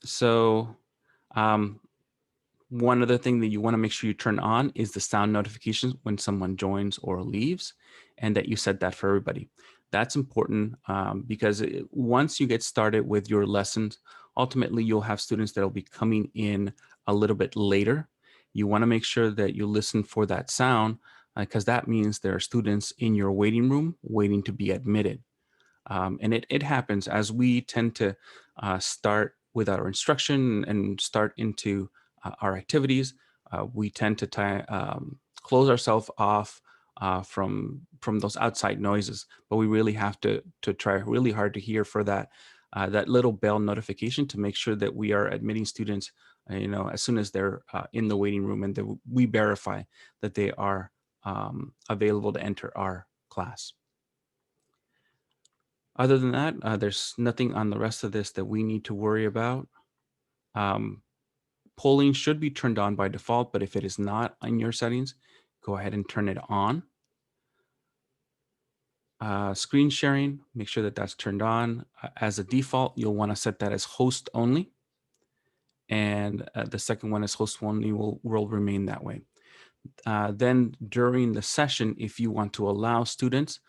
So um, one other thing that you want to make sure you turn on is the sound notifications when someone joins or leaves, and that you set that for everybody. That's important because once you get started with your lessons, ultimately you'll have students that will be coming in a little bit later. You want to make sure that you listen for that sound because that means there are students in your waiting room waiting to be admitted. And it happens as we tend to start with our instruction and start into our activities. We tend to close ourselves off from those outside noises, but we really have to try really hard to hear for that little bell notification to make sure that we are admitting students, as soon as they're in the waiting room, and that we verify that they are available to enter our class. Other than that, there's nothing on the rest of this that we need to worry about. Um, Polling should be turned on by default, but if it is not in your settings, go ahead and turn it on. Screen sharing, make sure that that's turned on. As a default, you'll want to set that as host only. And the second one is host only will remain that way. Then during the session, if you want to allow students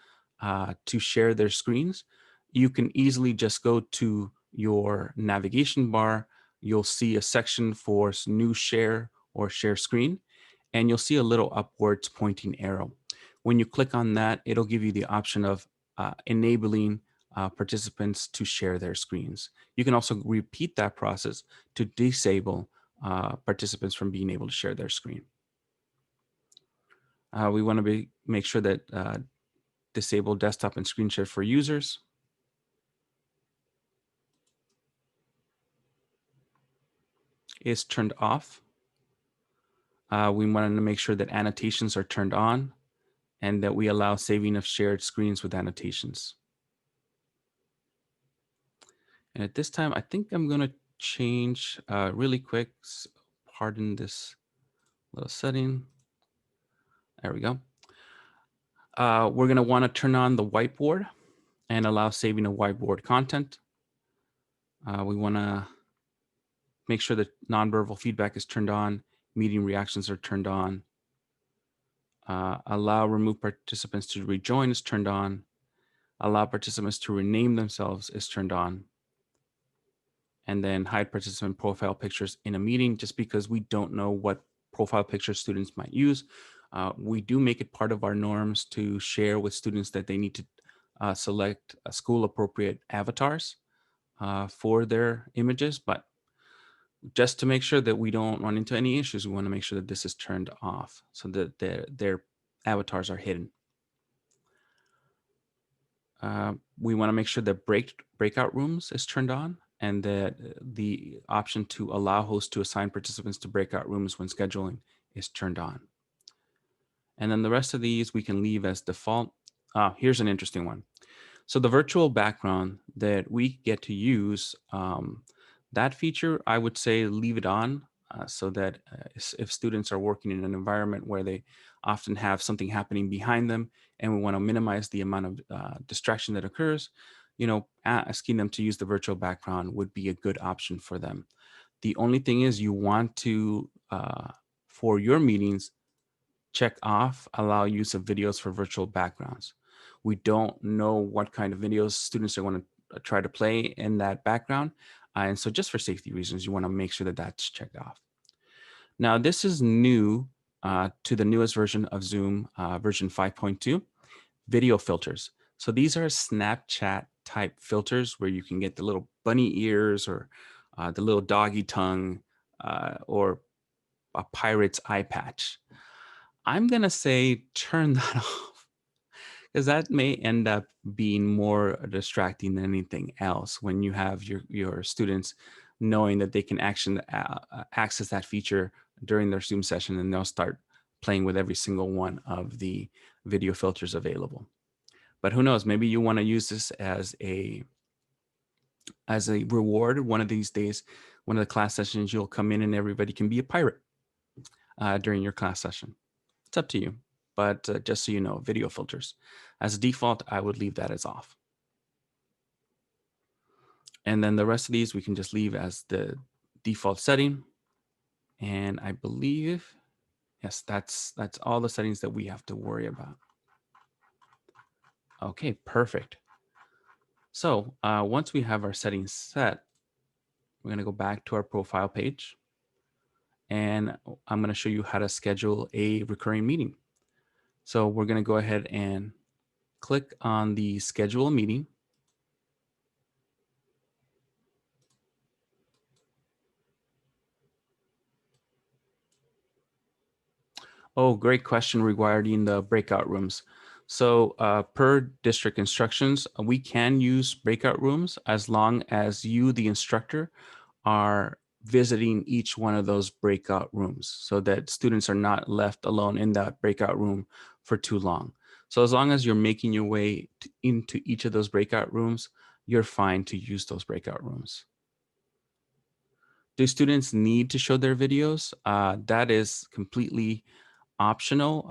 to share their screens, you can easily just go to your navigation bar. You'll see a section for new share or share screen, and you'll see a little upwards pointing arrow. When you click on that, it'll give you the option of enabling participants to share their screens. You can also repeat that process to disable participants from being able to share their screen. We want to make sure that disable desktop and screen share for users. Is turned off. We want to make sure that annotations are turned on and that we allow saving of shared screens with annotations. And at this time, I think I'm going to change really quick. Pardon this little setting. There we go. We're going to want to turn on the whiteboard and allow saving of whiteboard content. We want to make sure that nonverbal feedback is turned on, meeting reactions are turned on. Allow remove participants to rejoin is turned on. Allow participants to rename themselves is turned on. And then hide participant profile pictures in a meeting, just because we don't know what profile pictures students might use. We do make it part of our norms to share with students that they need to select school appropriate avatars for their images, but just to make sure that we don't run into any issues, we want to make sure that this is turned off so that their avatars are hidden. We want to make sure that breakout rooms is turned on, and that the option to allow hosts to assign participants to breakout rooms when scheduling is turned on. And then the rest of these we can leave as default. Here's an interesting one. So the virtual background that we get to use, that feature, I would say leave it on so that if students are working in an environment where they often have something happening behind them and we want to minimize the amount of distraction that occurs, asking them to use the virtual background would be a good option for them. The only thing is you want to, for your meetings, check off allow use of videos for virtual backgrounds. We don't know what kind of videos students are going to try to play in that background. And so just for safety reasons, you want to make sure that that's checked off. Now, this is new to the newest version of Zoom, version 5.2, video filters. So these are Snapchat type filters where you can get the little bunny ears or the little doggy tongue or a pirate's eye patch. I'm going to say turn that off because that may end up being more distracting than anything else when you have your students knowing that they can access that feature during their Zoom session, and they'll start playing with every single one of the video filters available. But who knows, maybe you want to use this as a reward. One of these days, one of the class sessions, you'll come in and everybody can be a pirate during your class session. It's up to you, but just so you know, video filters. As a default, I would leave that as off. And then the rest of these we can just leave as the default setting. And I believe, yes, that's all the settings that we have to worry about. Okay, perfect. So once we have our settings set, we're going to go back to our profile page, and I'm going to show you how to schedule a recurring meeting. So we're going to go ahead and click on the schedule a meeting. Oh, great question regarding the breakout rooms. So per district instructions, we can use breakout rooms as long as you, the instructor, are visiting each one of those breakout rooms so that students are not left alone in that breakout room for too long. So as long as you're making your way into each of those breakout rooms, you're fine to use those breakout rooms. Do students need to show their videos? That is completely optional.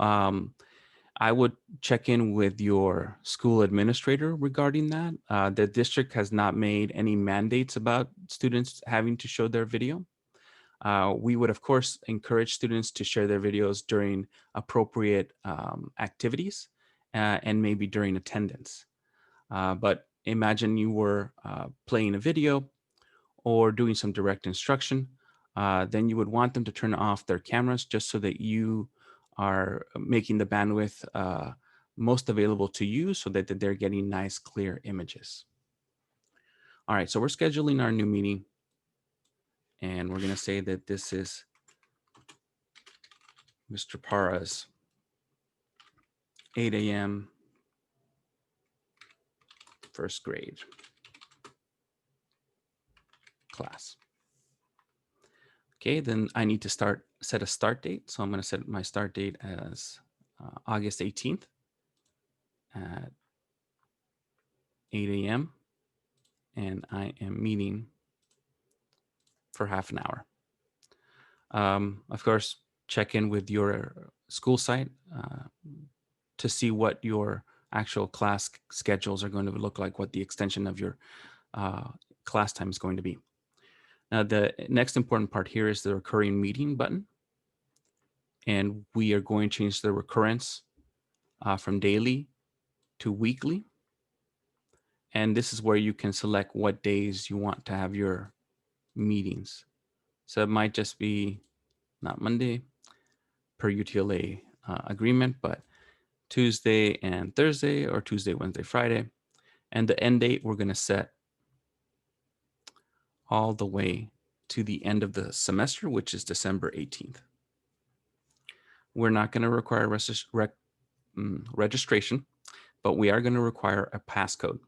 I would check in with your school administrator regarding that. The district has not made any mandates about students having to show their video. We would, of course, encourage students to share their videos during appropriate activities and maybe during attendance. But imagine you were playing a video or doing some direct instruction, then you would want them to turn off their cameras just so that you are making the bandwidth most available to you so that they're getting nice, clear images. All right, so we're scheduling our new meeting, and we're going to say that this is Mr. Parra's 8 a.m. first grade class. Okay, then I need to set a start date. So I'm going to set my start date as August 18th at 8 a.m. and I am meeting for half an hour. Of course, check in with your school site to see what your actual class schedules are going to look like, what the extension of your class time is going to be. Now, the next important part here is the recurring meeting button. And we are going to change the recurrence from daily to weekly. And this is where you can select what days you want to have your meetings. So it might just be not Monday per UTLA agreement, but Tuesday and Thursday, or Tuesday, Wednesday, Friday. And the end date we're going to set all the way to the end of the semester, which is December 18th. We're not going to require registration, but we are going to require a passcode.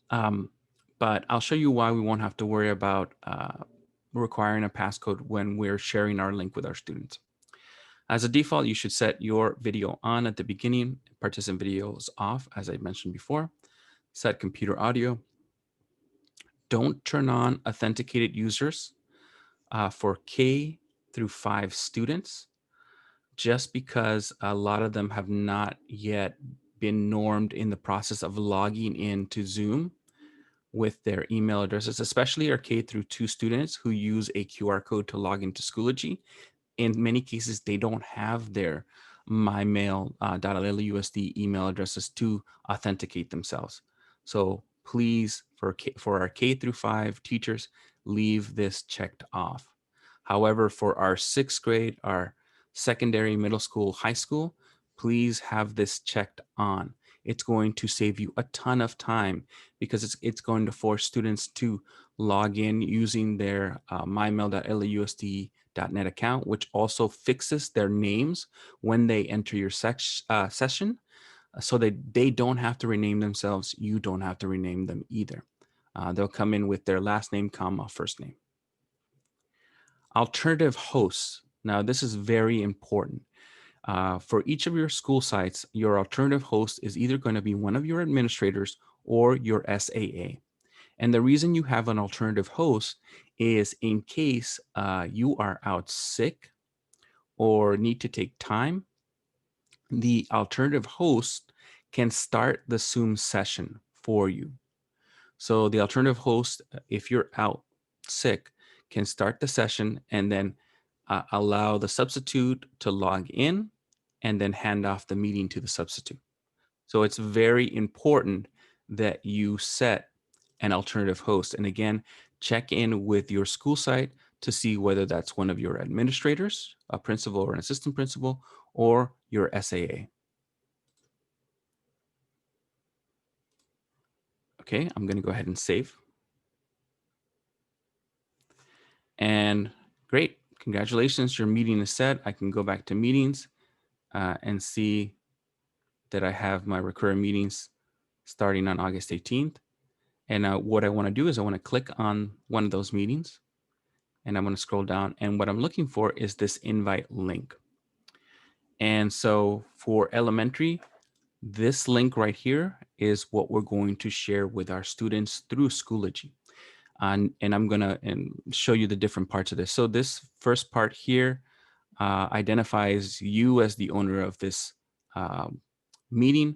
But I'll show you why we won't have to worry about requiring a passcode when we're sharing our link with our students. As a default, you should set your video on at the beginning, participant videos off, as I mentioned before. Set computer audio. Don't turn on authenticated users for K through 5 students, just because a lot of them have not yet been normed in the process of logging into Zoom with their email addresses, especially our K through 2 students who use a QR code to log into Schoology. In many cases, they don't have their mymail.lusd email addresses to authenticate themselves. So please, for our K through 5 teachers, leave this checked off. However, for our 6th grade, our secondary, middle school, high school, please have this checked on. It's going to save you a ton of time because it's going to force students to log in using their mymail.lusd.net account, which also fixes their names when they enter your session, so that they don't have to rename themselves. You don't have to rename them either. They'll come in with their last name, comma, first name. Alternative hosts. Now, this is very important. For each of your school sites, your alternative host is either going to be one of your administrators or your SAA. And the reason you have an alternative host is in case you are out sick or need to take time, the alternative host can start the Zoom session for you. So the alternative host, if you're out sick, can start the session and then allow the substitute to log in and then hand off the meeting to the substitute. So it's very important that you set an alternative host. And again, check in with your school site to see whether that's one of your administrators, a principal or an assistant principal, or your SAA. Okay, I'm going to go ahead and save. And great, congratulations, your meeting is set. I can go back to meetings and see that I have my recurring meetings starting on August 18th. And what I want to do is I want to click on one of those meetings and I'm going to scroll down. And what I'm looking for is this invite link. And so for elementary, this link right here is what we're going to share with our students through Schoology. And I'm going to show you the different parts of this. So this first part here identifies you as the owner of this meeting.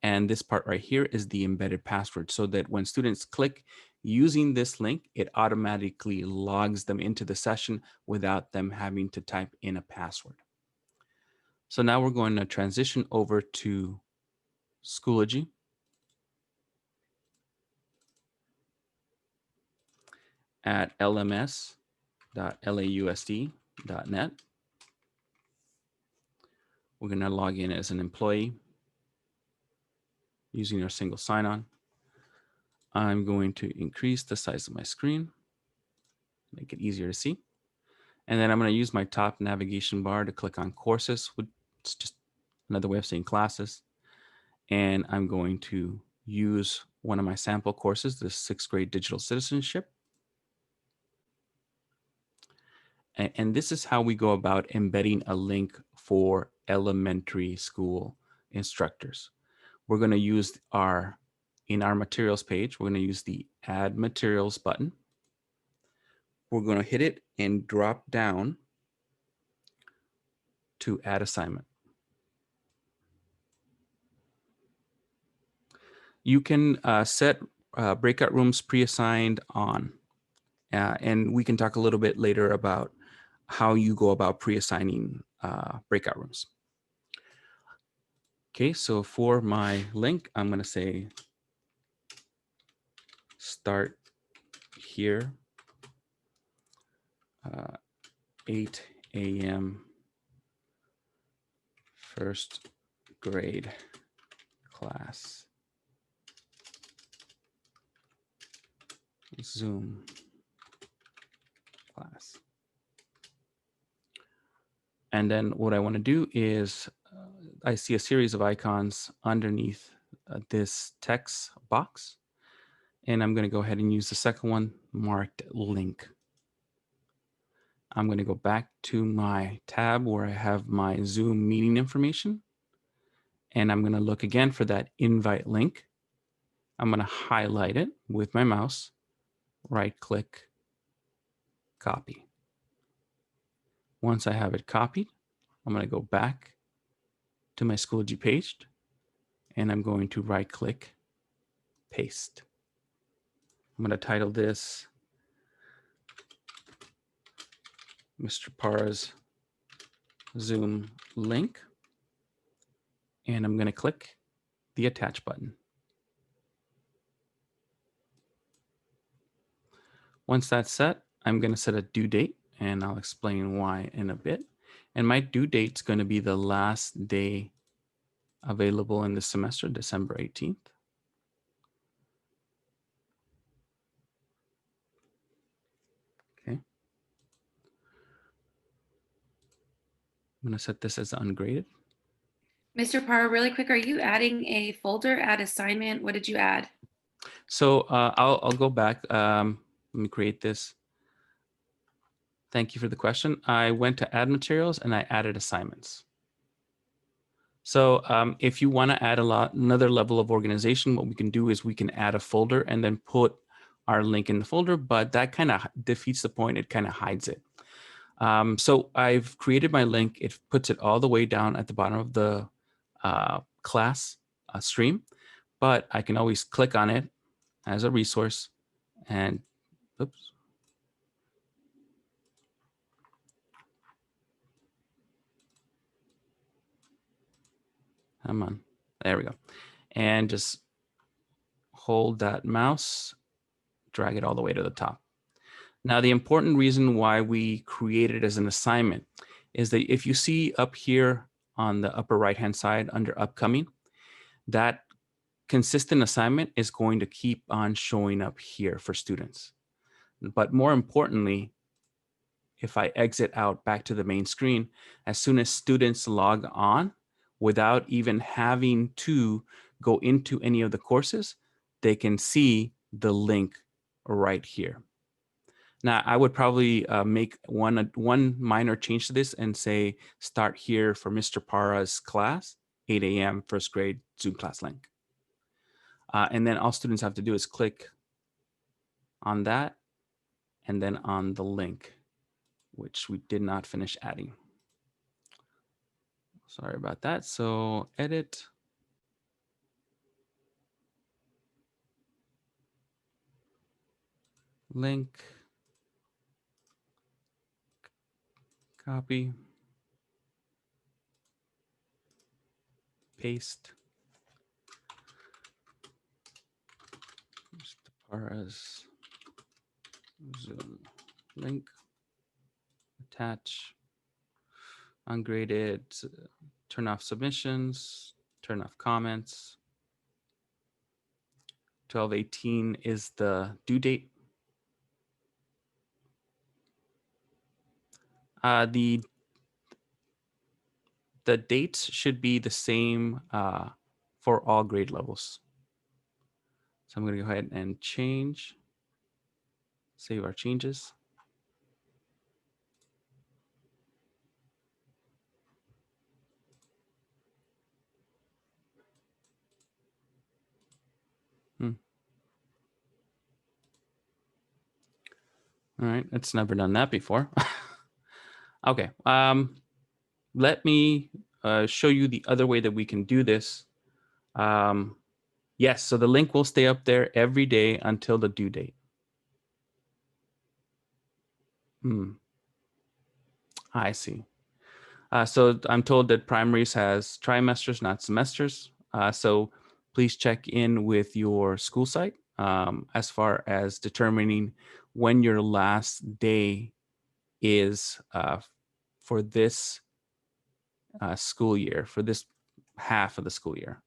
And this part right here is the embedded password, so that when students click using this link, it automatically logs them into the session without them having to type in a password. So now we're going to transition over to Schoology. At lms.lausd.net. We're going to log in as an employee using our single sign-on. I'm going to increase the size of my screen, make it easier to see. And then I'm going to use my top navigation bar to click on courses, which is just another way of saying classes. And I'm going to use one of my sample courses, the 6th grade digital citizenship. And this is how we go about embedding a link for elementary school instructors. We're going to use in our materials page, we're going to use the add materials button. We're going to hit it and drop down to add assignment. You can set breakout rooms pre-assigned on, and we can talk a little bit later about how you go about pre-assigning breakout rooms. Okay, so for my link, I'm going to say start here, 8 a.m. first grade class, Zoom class. And then what I want to do is I see a series of icons underneath this text box. And I'm going to go ahead and use the second one marked link. I'm going to go back to my tab where I have my Zoom meeting information. And I'm going to look again for that invite link. I'm going to highlight it with my mouse, right click, copy. Once I have it copied, I'm going to go back to my Schoology page and I'm going to right click, paste. I'm going to title this Mr. Parra's Zoom link, and I'm going to click the attach button. Once that's set, I'm going to set a due date, and I'll explain why in a bit. And my due date is going to be the last day available in the semester, December 18th. Okay. I'm going to set this as ungraded. Mr. Parra, really quick, are you adding a folder, add assignment? What did you add? So I'll go back. Let me create this. Thank you for the question. I went to add materials and I added assignments. So if you want to add another level of organization, what we can do is we can add a folder and then put our link in the folder, but that kind of defeats the point. It kind of hides it. So I've created my link. It puts it all the way down at the bottom of the class stream. but I can always click on it as a resource and oops. Come on. There we go. And just hold that mouse, drag it all the way to the top. Now, the important reason why we create it as an assignment is that if you see up here on the upper right-hand side under upcoming, that consistent assignment is going to keep on showing up here for students. But more importantly, if I exit out back to the main screen, as soon as students log on, without even having to go into any of the courses, they can see the link right here. Now, I would probably make one minor change to this and say start here for Mr. Parra's class, 8 a.m. first grade Zoom class link. And then all students have to do is click on that and then on the link, which we did not finish adding. Sorry about that. So edit. Link. Copy. Paste. Mr. Parra's Zoom link. Attach. Ungraded. Turn off submissions. Turn off comments. 12/18 is the due date. The dates should be the same for all grade levels. So I'm going to go ahead and save our changes. All right, it's never done that before. Okay, let me show you the other way that we can do this. Yes, so the link will stay up there every day until the due date. I see. So I'm told that primaries has trimesters, not semesters. So please check in with your school site as far as determining when your last day is for this school year, for this half of the school year.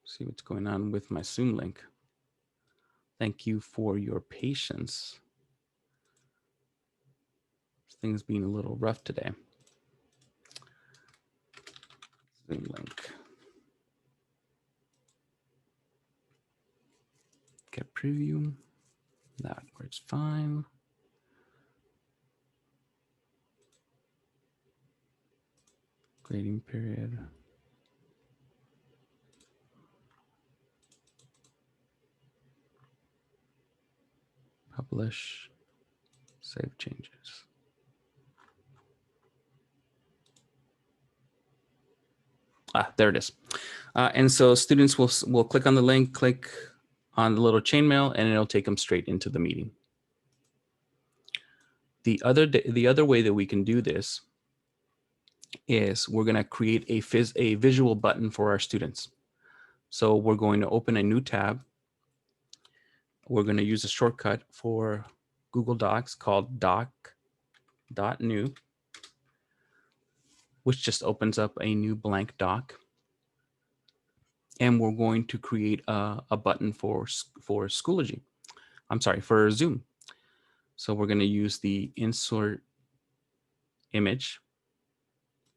See what's going on with my Zoom link. Thank you for your patience. Things being a little rough today. Zoom link. Get preview. That works fine. Grading period. Publish. Save changes. There it is. And so students will click on the link, click on the little chainmail, and it'll take them straight into the meeting. The other way that we can do this is we're going to create a visual button for our students. So we're going to open a new tab. We're going to use a shortcut for Google Docs called doc.new, which just opens up a new blank doc. And we're going to create a button for Schoology. I'm sorry, for Zoom. So we're going to use the insert image,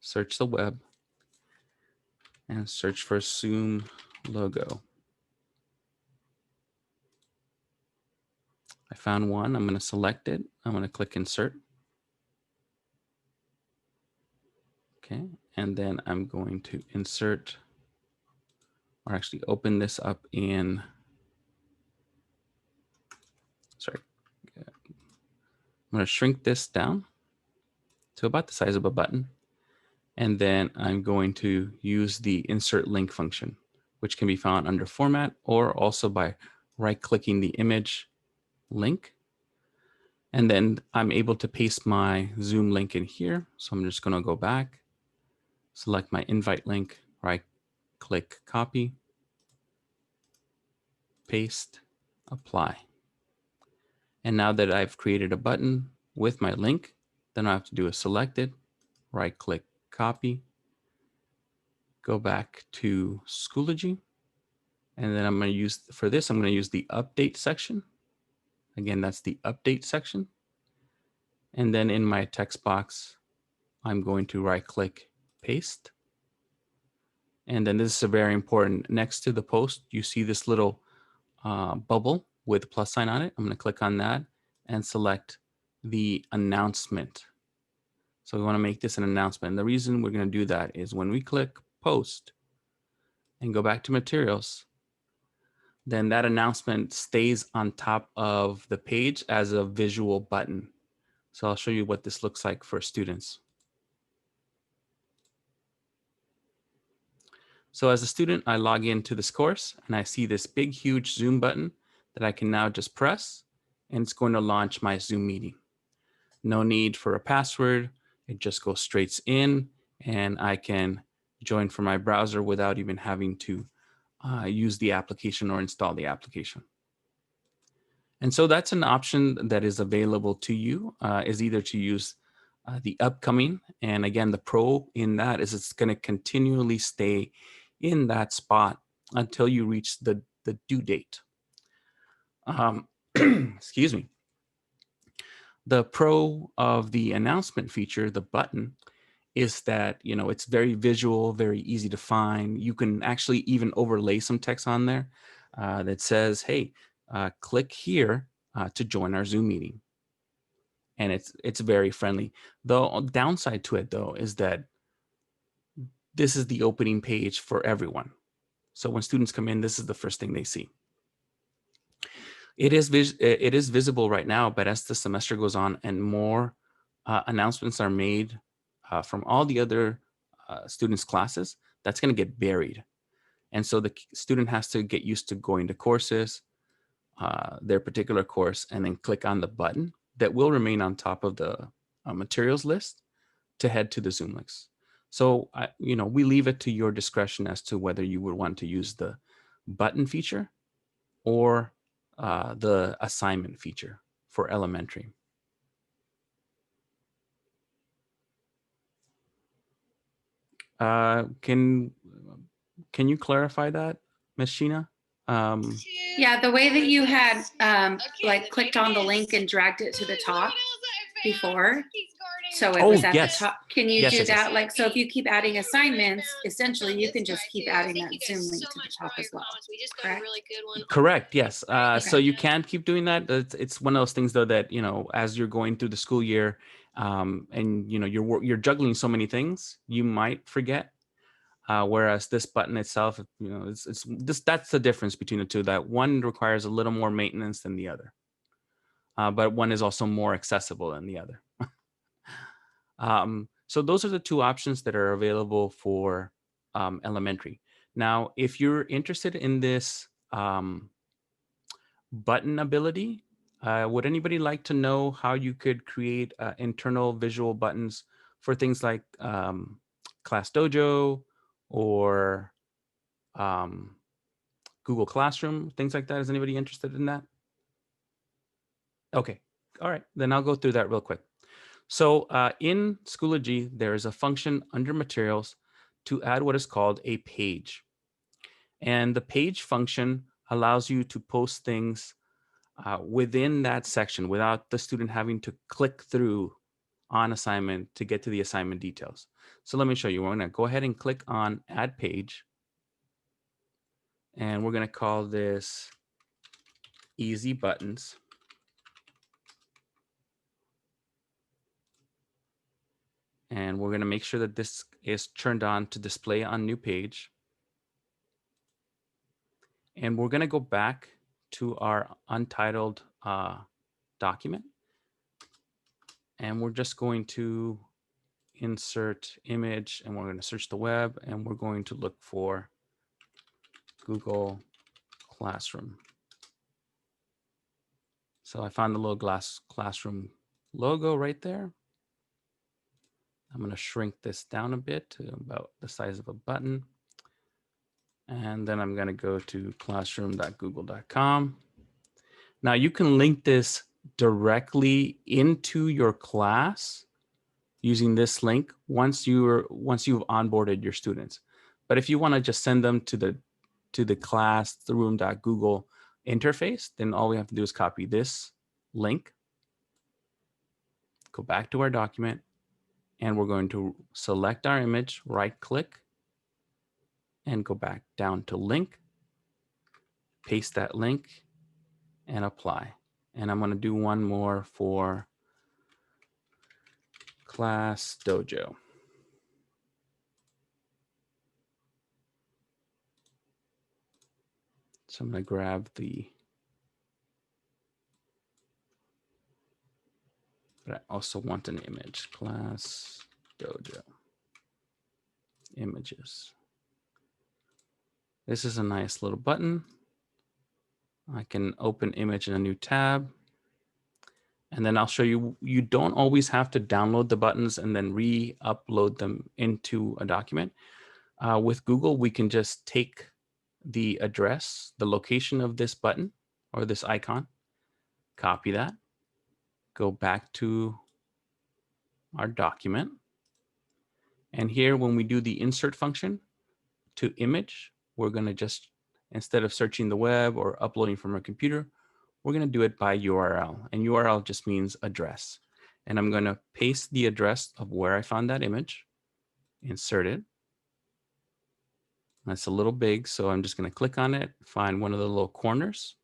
search the web, and search for Zoom logo. I found one. I'm going to select it. I'm going to click insert. Okay, and then I'm going to insert, or actually open this up in, sorry, I'm going to shrink this down to about the size of a button. And then I'm going to use the insert link function, which can be found under format or also by right-clicking the image link. And then I'm able to paste my Zoom link in here. So I'm just going to go back, select my invite link, right-click, copy, paste, apply. And now that I've created a button with my link, then I have to do a selected, right-click, copy, go back to Schoology. And then I'm going to use, for this, I'm going to use the update section. Again, that's the update section. And then in my text box, I'm going to right click, paste. And then this is a very important, next to the post, you see this little bubble with a plus sign on it. I'm going to click on that and select the announcement. So we want to make this an announcement. And the reason we're going to do that is when we click post and go back to materials, then that announcement stays on top of the page as a visual button. So I'll show you what this looks like for students. So as a student, I log into this course and I see this big, huge Zoom button that I can now just press, and it's going to launch my Zoom meeting. No need for a password. It just goes straight in and I can join from my browser without even having to use the application or install the application. And so that's an option that is available to you, is either to use the upcoming. And again, the pro in that is it's going to continually stay in that spot until you reach the due date. Excuse me. The pro of the announcement feature, the button, is that, you know, it's very visual, very easy to find. You can actually even overlay some text on there that says, hey, click here to join our Zoom meeting. And it's very friendly. The downside to it, though, is that this is the opening page for everyone. So when students come in, this is the first thing they see. It is visible right now, but as the semester goes on and more announcements are made from all the other students' classes, that's going to get buried. And so the student has to get used to going to courses, their particular course, and then click on the button that will remain on top of the materials list to head to the Zoom links. So, we leave it to your discretion as to whether you would want to use the button feature or the assignment feature for elementary. Can you clarify that, Ms. Sheena? Yeah, the way that you had like clicked on the link and dragged it to the top before. So it was at the top. Can you do that? Like, so if you keep adding assignments, essentially you can just keep adding that Zoom link to the top as well. Correct? Correct. Yes. So you can keep doing that. It's one of those things, though, that, as you're going through the school year, and you're juggling so many things, you might forget. Whereas this button itself, it's this that's the difference between the two. That one requires a little more maintenance than the other, but one is also more accessible than the other. So those are the two options that are available for elementary. Now, if you're interested in this button ability, would anybody like to know how you could create internal visual buttons for things like Class Dojo or Google Classroom, things like that? Is anybody interested in that? Okay. All right. Then I'll go through that real quick. So in Schoology, there is a function under materials to add what is called a page. And the page function allows you to post things within that section without the student having to click through on assignment to get to the assignment details. So let me show you. We're going to go ahead and click on add page. And we're going to call this easy buttons. And we're going to make sure that this is turned on to display on new page. And we're going to go back to our untitled document. And we're just going to insert image, and we're going to search the web, and we're going to look for Google Classroom. So I found the little classroom logo right there. I'm going to shrink this down a bit to about the size of a button. And then I'm going to go to classroom.google.com. Now you can link this directly into your class using this link once you've onboarded your students. But if you want to just send them to the classroom.google interface, then all we have to do is copy this link, go back to our document, and we're going to select our image, right click, and go back down to link, paste that link, and apply. And I'm going to do one more for Class Dojo. So I'm going to grab but I also want an image, Class Dojo, images. This is a nice little button. I can open image in a new tab. And then I'll show you, you don't always have to download the buttons and then re-upload them into a document. With Google, we can just take the address, the location of this button or this icon, copy that, go back to our document. And here, when we do the insert function to image, we're going to just, instead of searching the web or uploading from our computer, we're going to do it by URL. And URL just means address. And I'm going to paste the address of where I found that image, insert it. That's a little big, so I'm just going to click on it, find one of the little corners,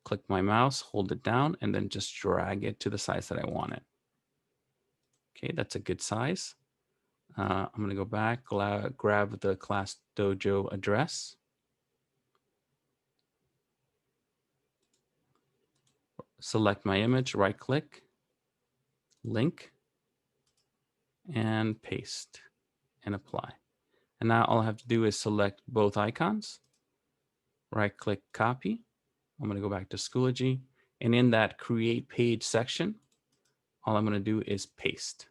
click my mouse, hold it down, and then just drag it to the size that I want it. Okay, that's a good size. I'm going to go back, grab the Class Dojo address. Select my image, right click, link, and paste and apply. And now all I have to do is select both icons, right click, copy. I'm going to go back to Schoology, and in that create page section, all I'm going to do is paste.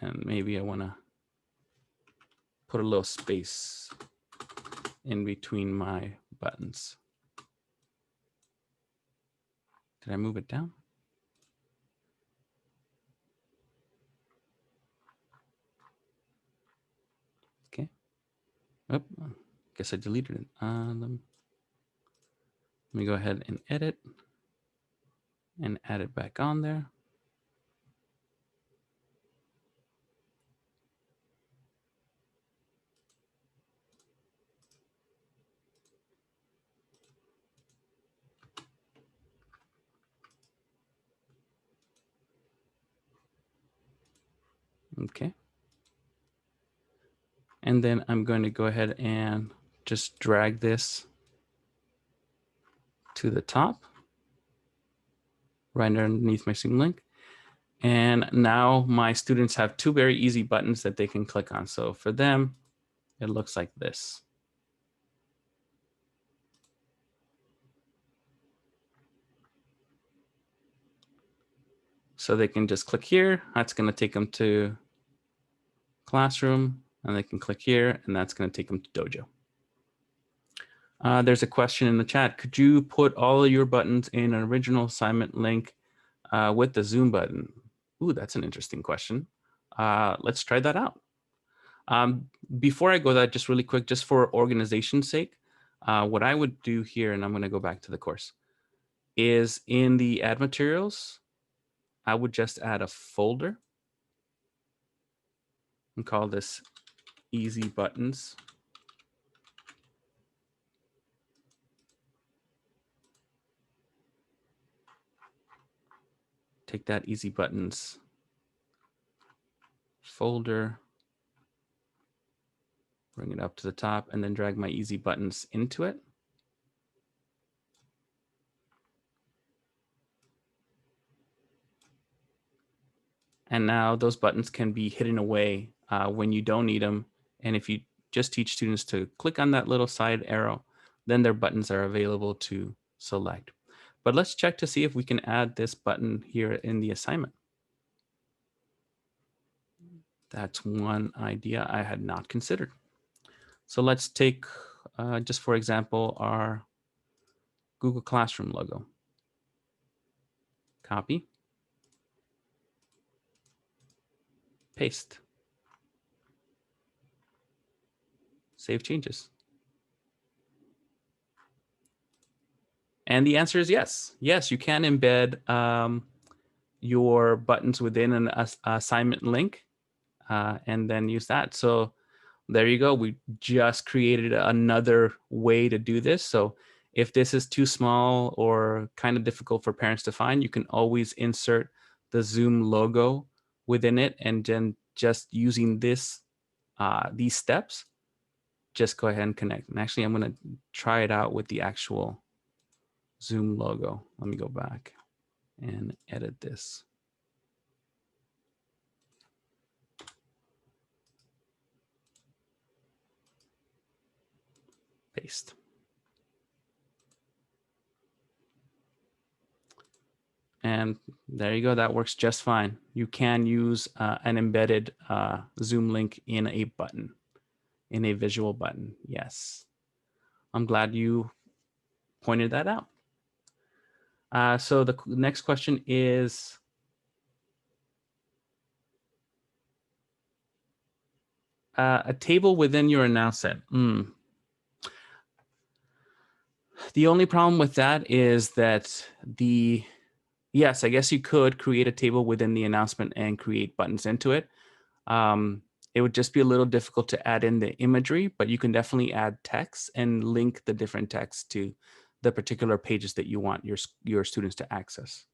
And maybe I want to put a little space in between my buttons. Did I move it down? Okay. Oh, guess I deleted it. Let me go ahead and edit and add it back on there. Okay. And then I'm going to go ahead and just drag this to the top, right underneath my student link. And now my students have two very easy buttons that they can click on. So for them, it looks like this. So they can just click here. That's going to take them to Classroom, and they can click here, and that's going to take them to Dojo. There's a question in the chat. Could you put all of your buttons in an original assignment link with the Zoom button? Ooh, that's an interesting question. Let's try that out. Before I go that, just really quick, just for organization's sake, what I would do here, and I'm going to go back to the course, is in the add materials, I would just add a folder and call this easy buttons. Take that easy buttons folder, bring it up to the top, and then drag my easy buttons into it. And now those buttons can be hidden away when you don't need them. And if you just teach students to click on that little side arrow, then their buttons are available to select. But let's check to see if we can add this button here in the assignment. That's one idea I had not considered. So let's take, just for example, our Google Classroom logo. Copy, paste, save changes. And the answer is yes. Yes, you can embed your buttons within an assignment link and then use that. So there you go. We just created another way to do this. So if this is too small or kind of difficult for parents to find, you can always insert the Zoom logo within it, and then just using this these steps, just go ahead and connect. And actually, I'm going to try it out with the actual Zoom logo. Let me go back and edit this. Paste. And there you go. That works just fine. You can use an embedded Zoom link in a button, in a visual button. Yes. I'm glad you pointed that out. So the next question is, a table within your announcement. The only problem with that is that yes, I guess you could create a table within the announcement and create buttons into it. It would just be a little difficult to add in the imagery, but you can definitely add text and link the different texts to the particular pages that you want your students to access.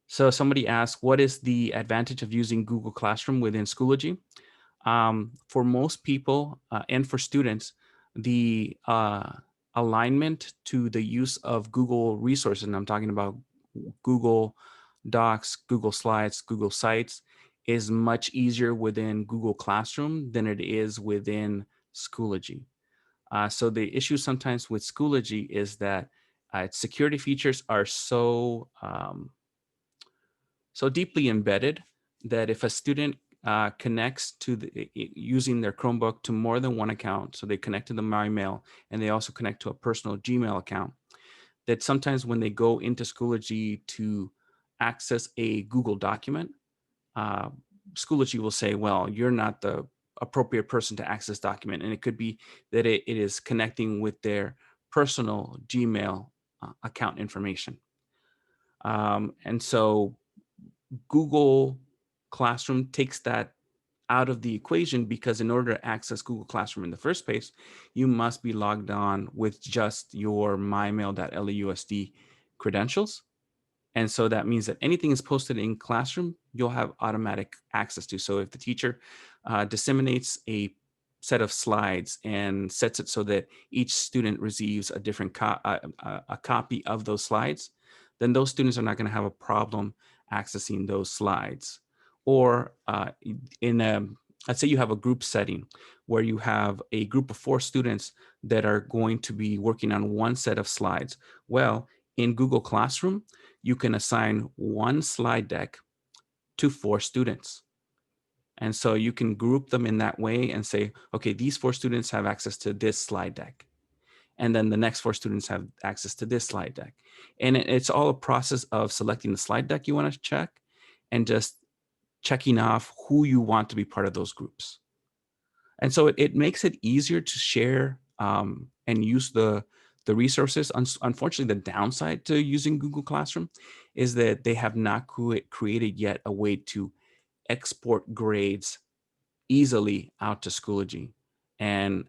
So somebody asked, what is the advantage of using Google Classroom within Schoology? For most people and for students, the alignment to the use of Google resources, and I'm talking about Google Docs, Google Slides, Google Sites, is much easier within Google Classroom than it is within Schoology. So the issue sometimes with Schoology is that its security features are so deeply embedded that if a student connects to using their Chromebook to more than one account, so they connect to the MyMail and they also connect to a personal Gmail account, that sometimes when they go into Schoology to access a Google document, Schoology will say, well, you're not the appropriate person to access document. And it could be that it is connecting with their personal Gmail account information. And so Google Classroom takes that out of the equation, because in order to access Google Classroom in the first place, you must be logged on with just your mymail.lausd credentials. And so that means that anything is posted in Classroom, you'll have automatic access to. So if the teacher disseminates a set of slides and sets it so that each student receives a different a copy of those slides, then those students are not going to have a problem accessing those slides. Or let's say you have a group setting where you have a group of 4 students that are going to be working on one set of slides. Well, in Google Classroom, you can assign one slide deck to 4 students. And so you can group them in that way and say, okay, these 4 students have access to this slide deck. And then the next 4 students have access to this slide deck. And it's all a process of selecting the slide deck you want to check and just checking off who you want to be part of those groups. And so it makes it easier to share and use the resources. Unfortunately, the downside to using Google Classroom is that they have not created yet a way to export grades easily out to Schoology. And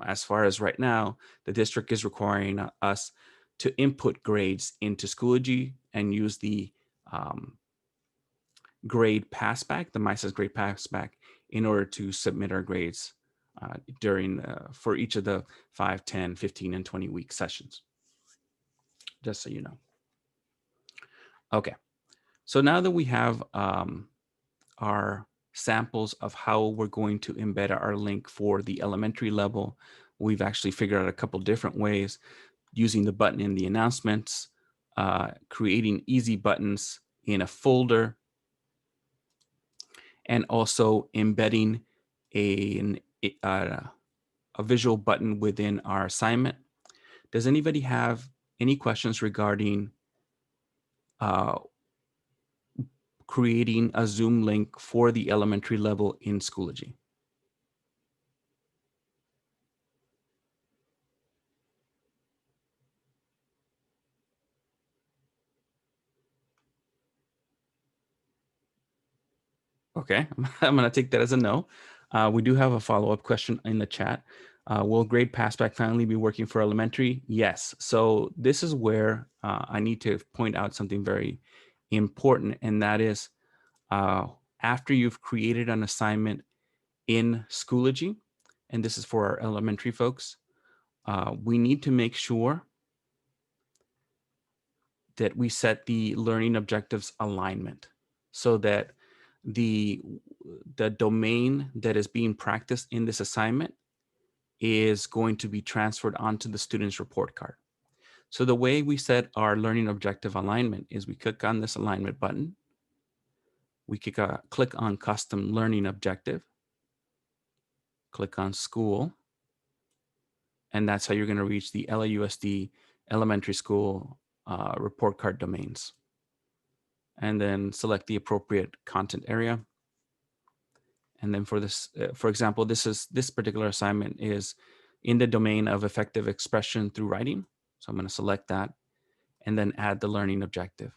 as far as right now, the district is requiring us to input grades into Schoology and use the grade passback, the MySays grade passback, in order to submit our grades for each of the 5, 10, 15, and 20-week sessions, just so you know. Okay, so now that we have are samples of how we're going to embed our link for the elementary level. We've actually figured out a couple different ways using the button in the announcements, creating easy buttons in a folder, and also embedding a, a visual button within our assignment. Does anybody have any questions regarding creating a Zoom link for the elementary level in Schoology? Okay, I'm going to take that as a no. We do have a follow-up question in the chat. Will grade passback finally be working for elementary? Yes. So this is where I need to point out something very important, and that is after you've created an assignment in Schoology, and this is for our elementary folks, we need to make sure that we set the learning objectives alignment so that the domain that is being practiced in this assignment is going to be transferred onto the student's report card. So the way we set our learning objective alignment is we click on this alignment button. We click on custom learning objective, click on school, and that's how you're going to reach the LAUSD elementary school report card domains. And then select the appropriate content area. And then for this, for example, this particular assignment is in the domain of effective expression through writing. So I'm going to select that and then add the learning objective.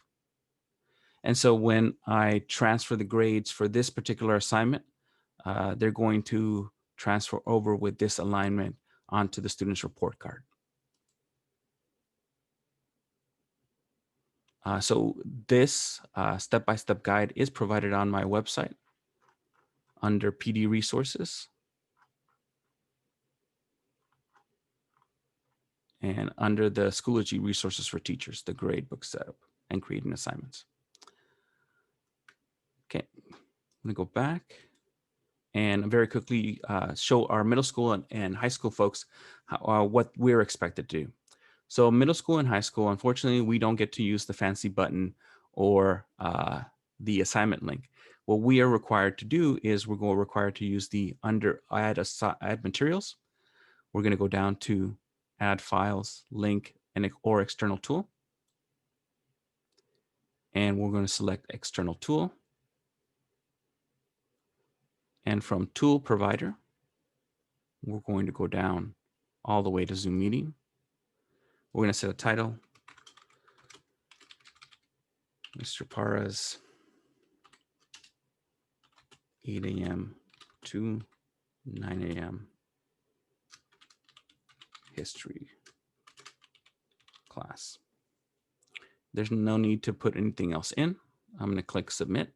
And so when I transfer the grades for this particular assignment, they're going to transfer over with this alignment onto the student's report card. So this step-by-step guide is provided on my website under PD resources and under the Schoology resources for teachers, the gradebook setup and creating assignments. Okay, I'm gonna go back and very quickly show our middle school and high school folks how, what we're expected to do. So middle school and high school, unfortunately, we don't get to use the fancy button or the assignment link. What we are required to do is we're required to use the under add materials. We're going to go down to add files, link, and or external tool. And we're going to select external tool. And from tool provider, we're going to go down all the way to Zoom meeting. We're going to set a title, Mr. Parra's 8 a.m. to 9 a.m. history class. There's no need to put anything else in. I'm going to click submit.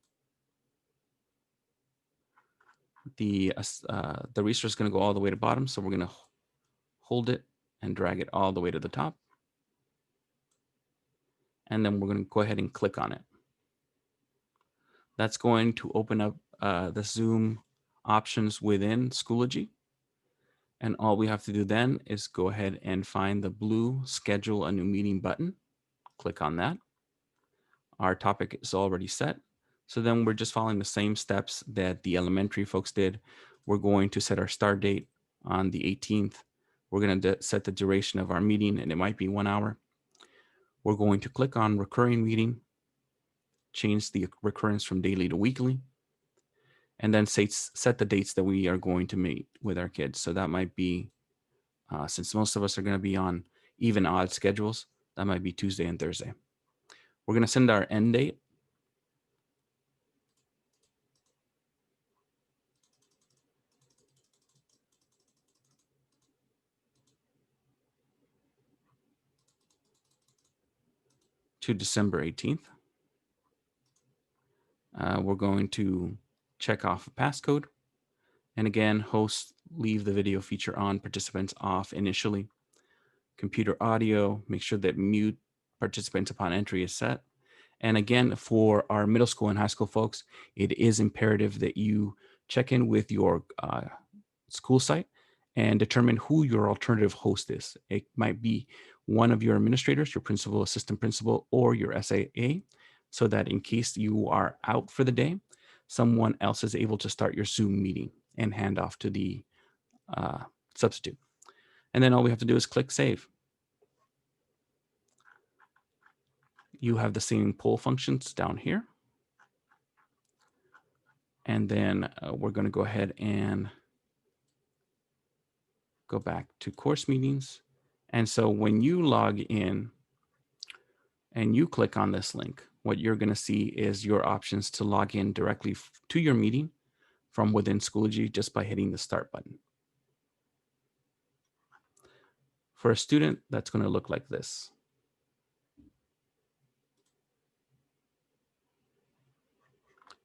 The resource is going to go all the way to bottom, so we're going to hold it and drag it all the way to the top. And then we're going to go ahead and click on it. That's going to open up the Zoom options within Schoology. And all we have to do then is go ahead and find the blue schedule a new meeting button. Click on that. Our topic is already set. So then we're just following the same steps that the elementary folks did. We're going to set our start date on the 18th. We're going to set the duration of our meeting, and it might be 1 hour. We're going to click on recurring meeting, change the recurrence from daily to weekly, and then set the dates that we are going to meet with our kids. So that might be, since most of us are going to be on even odd schedules, that might be Tuesday and Thursday. We're going to send our end date. To December 18th. We're going to check off a passcode. And again, hosts leave the video feature on, participants off initially. Computer audio, make sure that mute participants upon entry is set. And again, for our middle school and high school folks, it is imperative that you check in with your school site and determine who your alternative host is. It might be one of your administrators, your principal, assistant principal, or your SAA, so that in case you are out for the day, someone else is able to start your Zoom meeting and hand off to the substitute. And then all we have to do is click save. You have the same poll functions down here. And then we're going to go ahead and go back to course meetings. And so when you log in and you click on this link, what you're going to see is your options to log in directly to your meeting from within Schoology just by hitting the start button. For a student, that's going to look like this.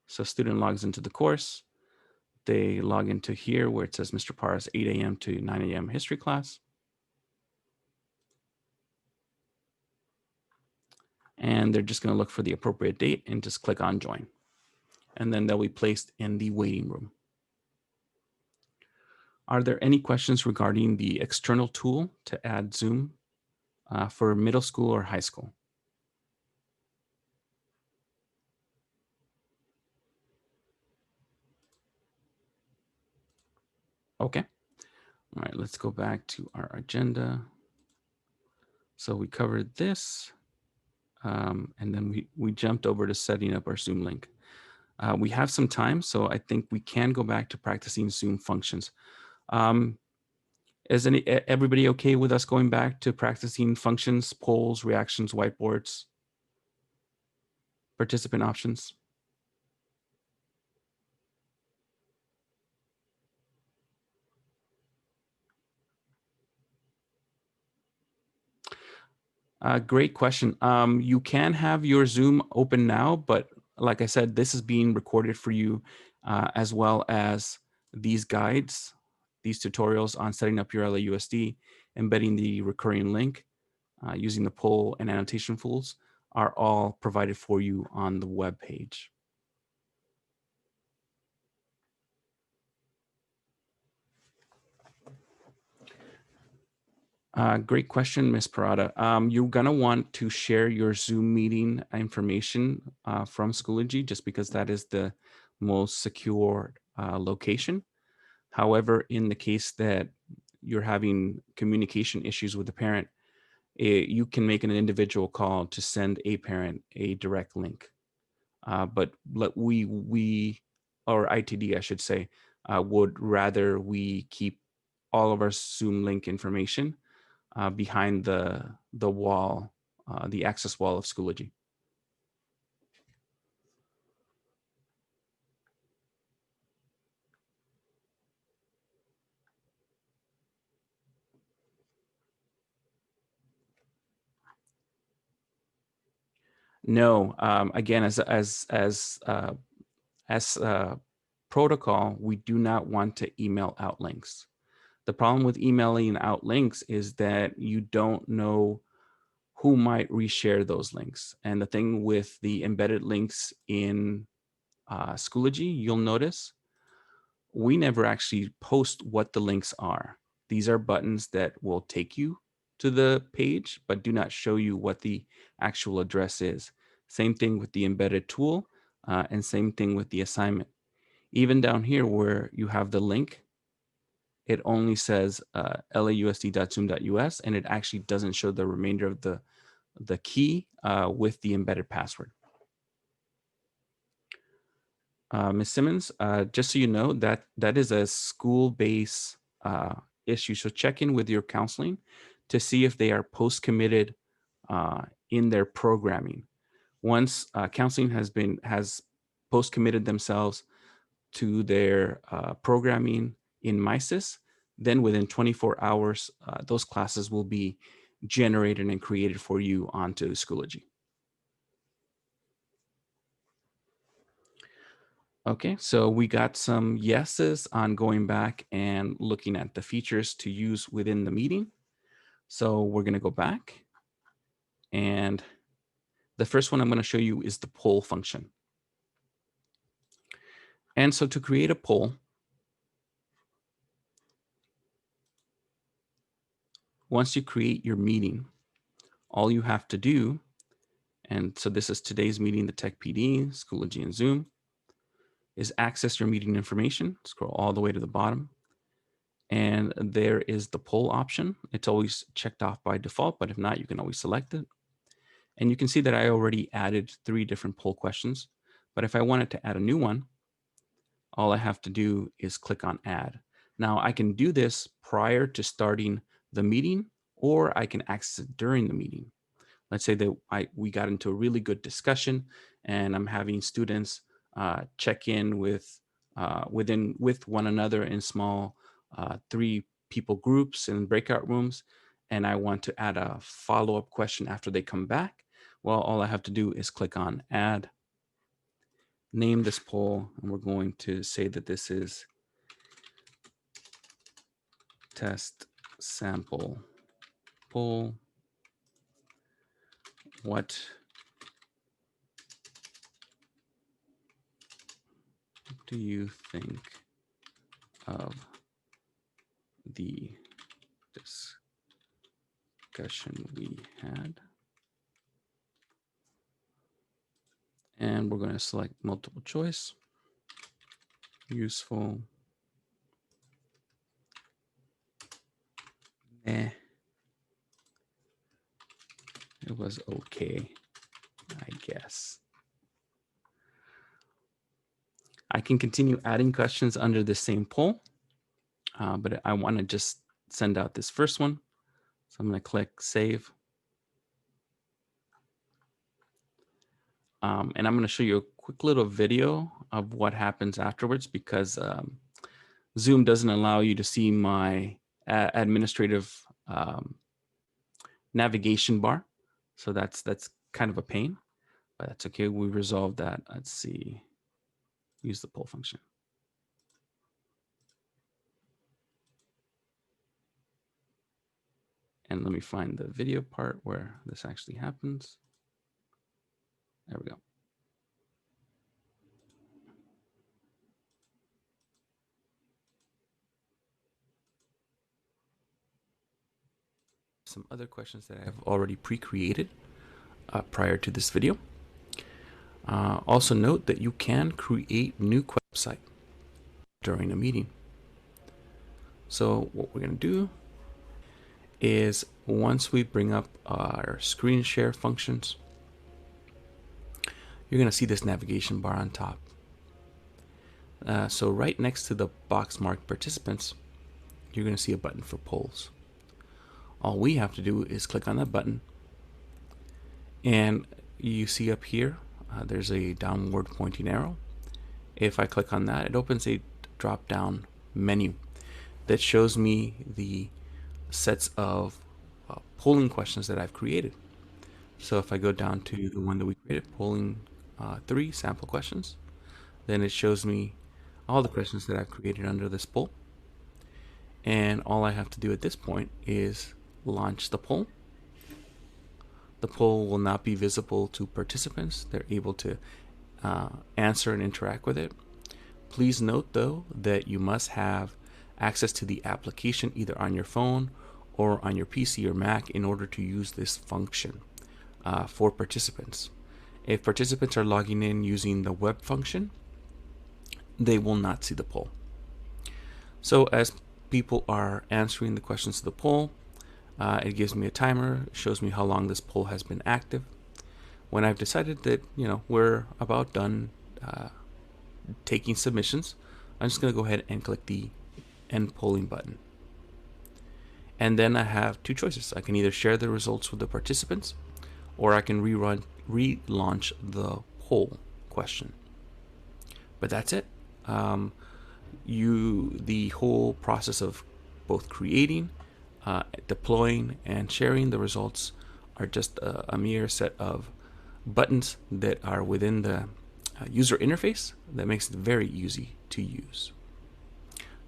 So student logs into the course. They log into here where it says Mr. Parra's 8 a.m. to 9 a.m. history class. And they're just going to look for the appropriate date and just click on join. And then they'll be placed in the waiting room. Are there any questions regarding the external tool to add Zoom for middle school or high school? Okay. All right, let's go back to our agenda. So we covered this, and then we jumped over to setting up our Zoom link. We have some time, so I think we can go back to practicing Zoom functions. Is everybody okay with us going back to practicing functions, polls, reactions, whiteboards, participant options? Great question. You can have your Zoom open now, but like I said, this is being recorded for you, as well as these guides, these tutorials on setting up your LAUSD, embedding the recurring link, using the poll and annotation tools are all provided for you on the web page. Great question, Ms. Parada. You're gonna want to share your Zoom meeting information from Schoology just because that is the most secure location. However, in the case that you're having communication issues with the parent, you can make an individual call to send a parent a direct link. But we, or ITD, I should say, would rather we keep all of our Zoom link information behind the wall, the access wall of Schoology. No, again, as protocol, we do not want to email out links. The problem with emailing out links is that you don't know who might reshare those links. And the thing with the embedded links in Schoology, you'll notice we never actually post what the links are. These are buttons that will take you to the page, but do not show you what the actual address is. Same thing with the embedded tool, and same thing with the assignment. Even down here where you have the link, it only says lausd.zoom.us, and it actually doesn't show the remainder of the key with the embedded password. Ms. Simmons, just so you know, that is a school-based issue. So check in with your counseling to see if they are post-committed in their programming. Once counseling has post-committed themselves to their programming in MySys, then within 24 hours, those classes will be generated and created for you onto Schoology. Okay, so we got some yeses on going back and looking at the features to use within the meeting. So we're going to go back and The first one I'm going to show you is the poll function. And so to create a poll, once you create your meeting, all you have to do, and so this is today's meeting, the Tech PD, Schoology, and Zoom, is access your meeting information, scroll all the way to the bottom, and there is the poll option. It's always checked off by default, but if not, you can always select it. And you can see that I already added 3 different poll questions, but if I wanted to add a new one, all I have to do is click on add. Now I can do this prior to starting the meeting, or I can access it during the meeting. Let's say that we got into a really good discussion and I'm having students check in with one another in small 3 people groups in breakout rooms, and I want to add a follow-up question after they come back. Well, all I have to do is click on add, name this poll, and we're going to say that this is test sample poll. What do you think of the discussion we had? And we're going to select multiple choice, useful, it was okay, I guess. I can continue adding questions under the same poll, but I want to just send out this first one. So I'm going to click save. And I'm going to show you a quick little video of what happens afterwards, because Zoom doesn't allow you to see my administrative navigation bar. So that's kind of a pain, but that's okay. We resolved that. Let's see. Use the poll function. And let me find the video part where this actually happens. There we go. Some other questions that I have already pre-created prior to this video. Also note that you can create new website during a meeting. So what we're going to do is, once we bring up our screen share functions, you're going to see this navigation bar on top. So right next to the box marked participants, you're going to see a button for polls. All we have to do is click on that button, and you see up here there's a downward pointing arrow. If I click on that, it opens a drop down menu that shows me the sets of polling questions that I've created. So if I go down to the one that we created, polling 3 sample questions, then it shows me all the questions that I've created under this poll. And all I have to do at this point is launch the poll. The poll will not be visible to participants. They're able to answer and interact with it. Please note, though, that you must have access to the application either on your phone or on your PC or Mac in order to use this function for participants. If participants are logging in using the web function, they will not see the poll. So as people are answering the questions to the poll, it gives me a timer, shows me how long this poll has been active. When I've decided that, we're about done taking submissions, I'm just going to go ahead and click the end polling button. And then I have 2 choices. I can either share the results with the participants, or I can relaunch the poll question. But that's it. The whole process of both creating, deploying, and sharing the results are just a mere set of buttons that are within the user interface that makes it very easy to use.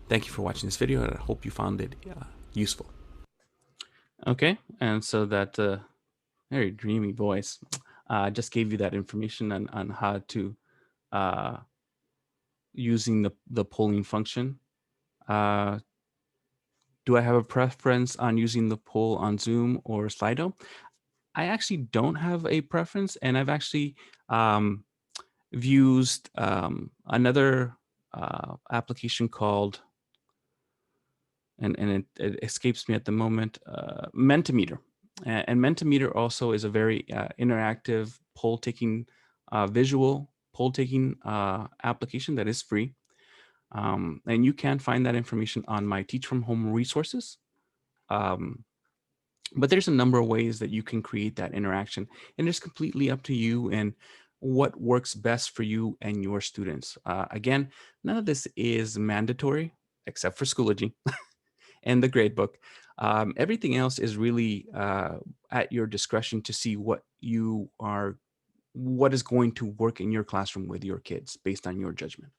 Thank you for watching this video, and I hope you found it useful. Okay, and so that very dreamy voice. Just gave you that information on how to using the polling function. Do I have a preference on using the poll on Zoom or Slido? I actually don't have a preference, and I've actually used another application called, and it escapes me at the moment, Mentimeter. And Mentimeter also is a very interactive poll taking, visual poll taking application that is free. And you can find that information on my Teach from Home resources. But there's a number of ways that you can create that interaction, and it's completely up to you and what works best for you and your students. Again, none of this is mandatory except for Schoology and the gradebook. Everything else is really at your discretion to see what is going to work in your classroom with your kids based on your judgment.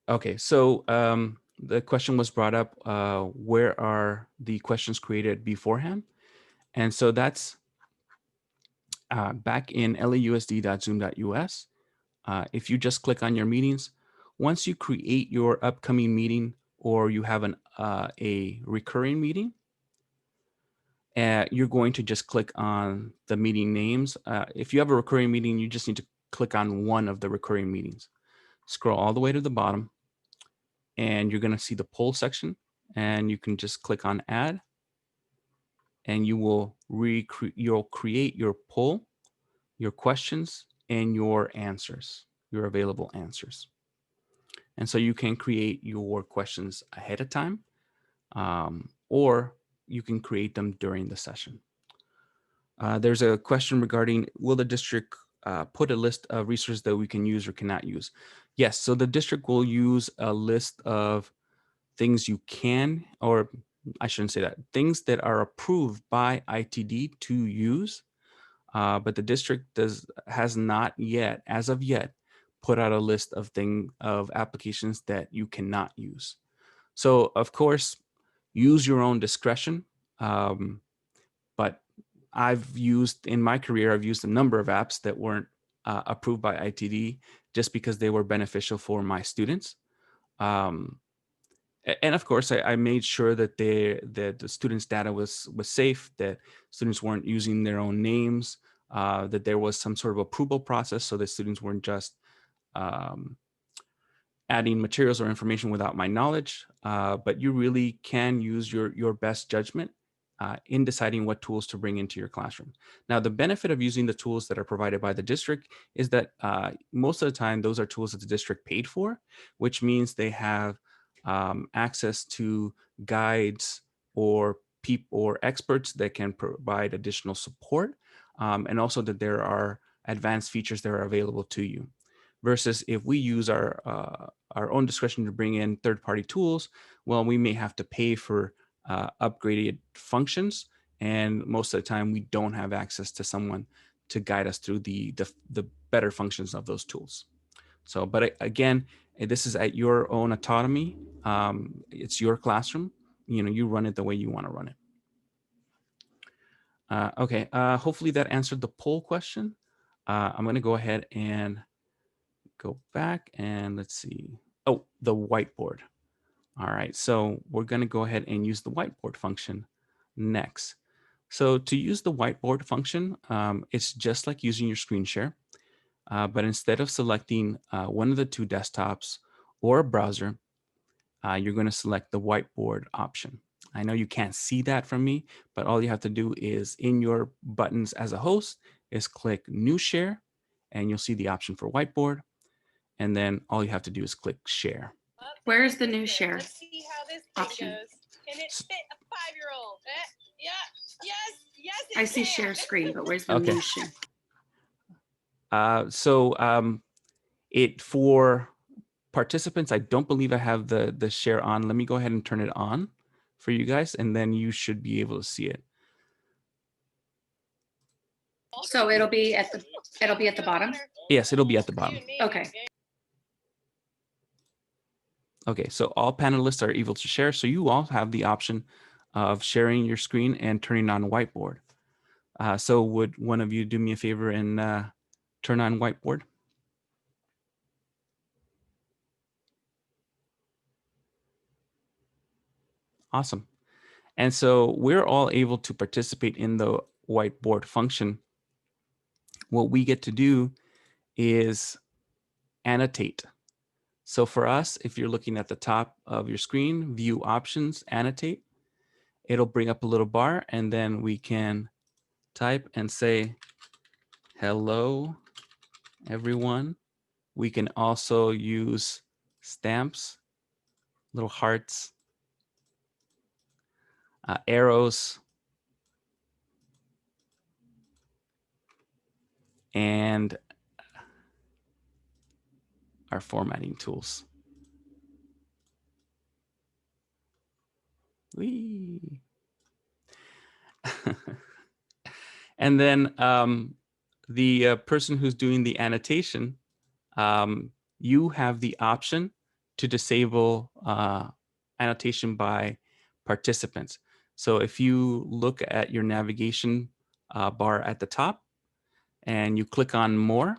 Okay, so the question was brought up, where are the questions created beforehand? And so that's back in lausd.zoom.us. If you just click on your meetings, once you create your upcoming meeting or you have a recurring meeting, you're going to just click on the meeting names. If you have a recurring meeting, you just need to click on one of the recurring meetings. Scroll all the way to the bottom, and you're going to see the poll section, and you can just click on add, and you'll create your poll, your questions, and your answers, your available answers. And so you can create your questions ahead of time, or you can create them during the session. There's a question regarding, will the district put a list of resources that we can use or cannot use? Yes, so the district will use a list of things you can, or I shouldn't say that, things that are approved by ITD to use, but the district has not yet, as of yet, put out a list of applications that you cannot use. So of course, use your own discretion, but in my career, I've used a number of apps that weren't approved by ITD just because they were beneficial for my students. And of course, I made sure that the students' data was safe, that students weren't using their own names, that there was some sort of approval process so that students weren't just adding materials or information without my knowledge. But you really can use your best judgment in deciding what tools to bring into your classroom. Now, the benefit of using the tools that are provided by the district is that most of the time, those are tools that the district paid for, which means they have access to guides or experts that can provide additional support, and also that there are advanced features that are available to you. Versus if we use our own discretion to bring in third-party tools, well, we may have to pay for upgraded functions, and most of the time we don't have access to someone to guide us through the better functions of those tools. So, but again, this is at your own autonomy. It's your classroom. You run it the way you want to run it. Okay. Hopefully that answered the poll question. I'm going to go ahead and go back and let's see. Oh, the whiteboard. All right. So we're going to go ahead and use the whiteboard function next. So to use the whiteboard function, it's just like using your screen share. But instead of selecting one of the two desktops or a browser, you're going to select the whiteboard option. I know you can't see that from me, but all you have to do is in your buttons as a host is click New Share, and you'll see the option for whiteboard. And then all you have to do is click Share. Where is the New Share? Let's see how this option goes. Can it fit a 5-year-old? Yeah. Yes. I see share screen, but where's the New Share? It for participants, I don't believe I have the share on. Let me go ahead and turn it on for you guys, and then you should be able to see it. So it'll be at the bottom? Yes, it'll be at the bottom. Okay. Okay, so all panelists are able to share. So you all have the option of sharing your screen and turning on whiteboard. So would one of you do me a favor and turn on whiteboard? Awesome. And so we're all able to participate in the whiteboard function. What we get to do is annotate. So for us, if you're looking at the top of your screen, view options, annotate, it'll bring up a little bar, and then we can type and say, hello, everyone. We can also use stamps, little hearts, arrows, and our formatting tools. Whee! And then the person who's doing the annotation, you have the option to disable annotation by participants. So if you look at your navigation bar at the top and you click on more,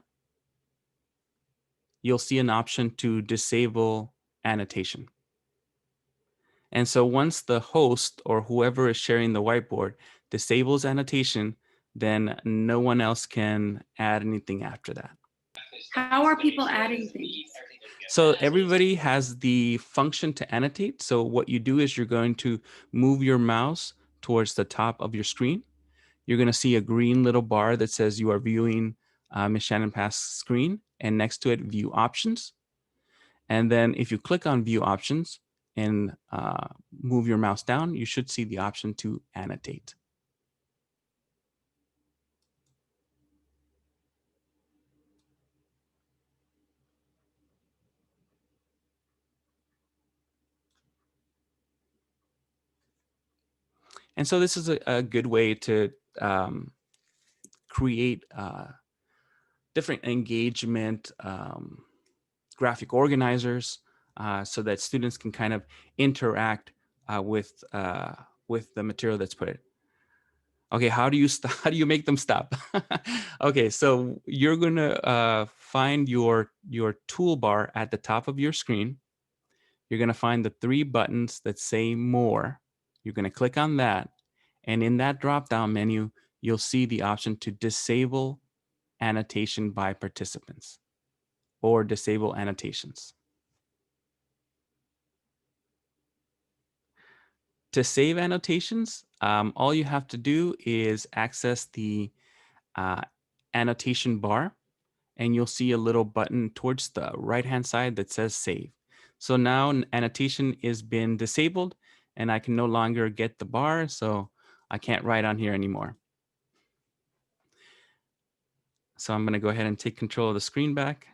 you'll see an option to disable annotation. And so once the host or whoever is sharing the whiteboard disables annotation, then no one else can add anything after that. How are people adding things? So everybody has the function to annotate. So what you do is you're going to move your mouse towards the top of your screen. You're going to see a green little bar that says you are viewing Ms. Shannon Pass's screen, and next to it, view options. And then if you click on view options and move your mouse down, you should see the option to annotate. And so this is a good way to create different engagement graphic organizers so that students can kind of interact with the material that's put in. Okay, how do you how do you make them stop? Okay, so you're gonna find your toolbar at the top of your screen. You're gonna find the 3 buttons that say more. You're gonna click on that, and in that drop-down menu, you'll see the option to disable annotation by participants or disable annotations. To save annotations, all you have to do is access the uh, annotation bar, and you'll see a little button towards the right-hand side that says save. So now an annotation is been disabled, and I can no longer get the bar, so I can't write on here anymore. So I'm going to go ahead and take control of the screen back.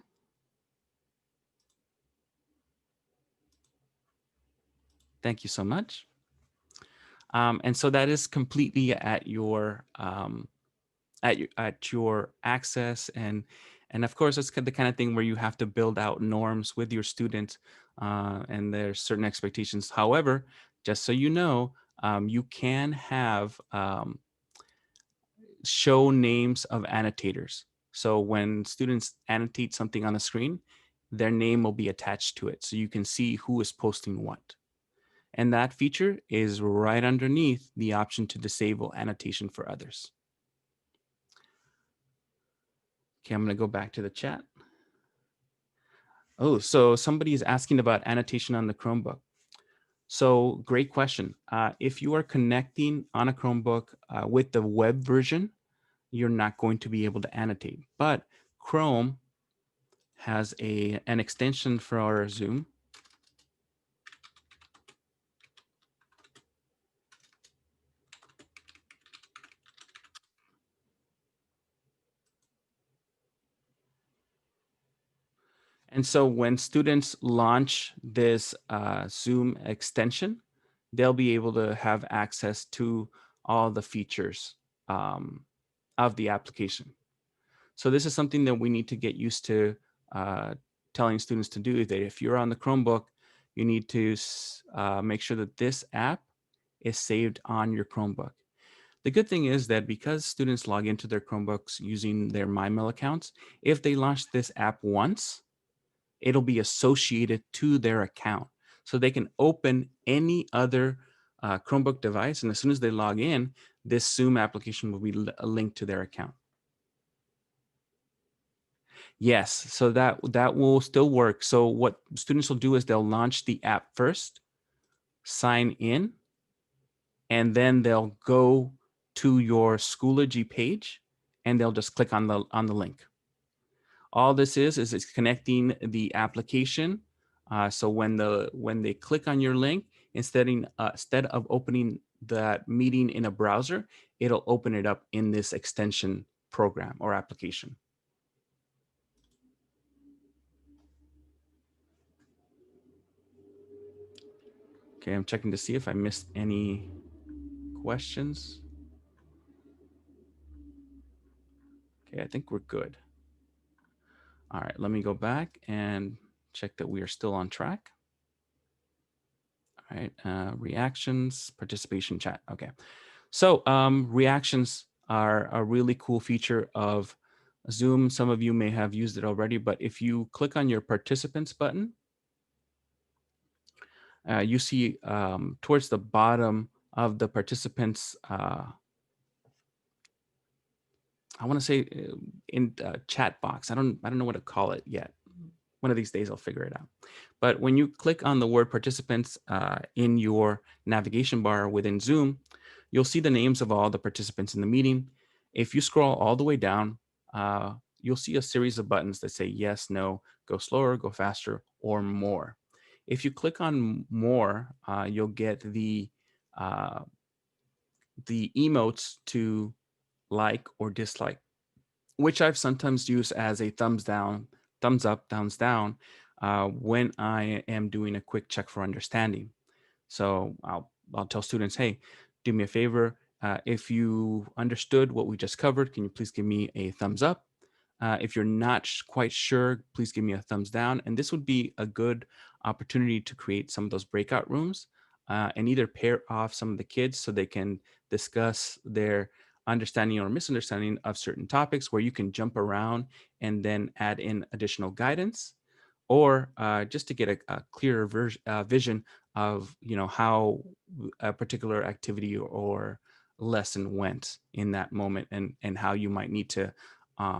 Thank you so much. And so that is completely at your access, and of course it's the kind of thing where you have to build out norms with your students, and there's certain expectations. However, just so you know, you can have show names of annotators. So when students annotate something on the screen, their name will be attached to it, so you can see who is posting what. And that feature is right underneath the option to disable annotation for others. Okay, I'm going to go back to the chat. Oh, so somebody is asking about annotation on the Chromebook. So great question. If you are connecting on a Chromebook with the web version, you're not going to be able to annotate. But Chrome has an extension for our Zoom. And so when students launch this Zoom extension, they'll be able to have access to all the features of the application. So this is something that we need to get used to telling students to do, that if you're on the Chromebook, you need to make sure that this app is saved on your Chromebook. The good thing is that because students log into their Chromebooks using their MyMail accounts, if they launch this app once, it'll be associated to their account. So they can open any other Chromebook device, and as soon as they log in, this Zoom application will be linked to their account. Yes, so that will still work. So what students will do is they'll launch the app first, sign in, and then they'll go to your Schoology page, and they'll just click on the link. All this is it's connecting the application. So when they click on your link, instead of opening that meeting in a browser, it'll open it up in this extension program or application. Okay, I'm checking to see if I missed any questions. Okay, I think we're good. All right, let me go back and check that we are still on track. All right, reactions, participation chat. Okay, so reactions are a really cool feature of Zoom. Some of you may have used it already, but if you click on your participants button, you see towards the bottom of the participants, I want to say in chat box. I don't know what to call it yet. One of these days I'll figure it out. But when you click on the word participants in your navigation bar within Zoom, you'll see the names of all the participants in the meeting. If you scroll all the way down, you'll see a series of buttons that say yes, no, go slower, go faster, or more. If you click on more, you'll get the emotes to like or dislike, which I've sometimes used as a thumbs down, thumbs up, thumbs down when I am doing a quick check for understanding. So I'll tell students, hey, do me a favor. If you understood what we just covered, can you please give me a thumbs up? If you're not quite sure, please give me a thumbs down. And this would be a good opportunity to create some of those breakout rooms and either pair off some of the kids so they can discuss their understanding or misunderstanding of certain topics where you can jump around and then add in additional guidance, or just to get a clearer vision of how a particular activity or lesson went in that moment, and how you might need to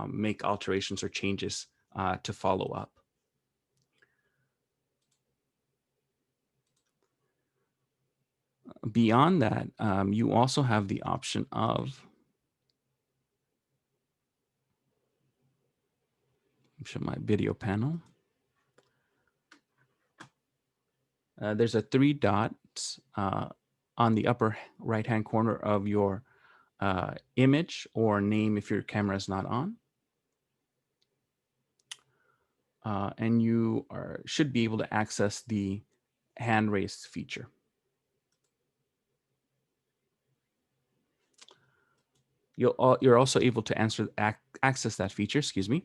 make alterations or changes to follow up. Beyond that, you also have the option of, show my video panel. There's a 3 dots on the upper right-hand corner of your image or name if your camera is not on. And you should be able to access the hand raised feature. You're also able to access that feature, excuse me,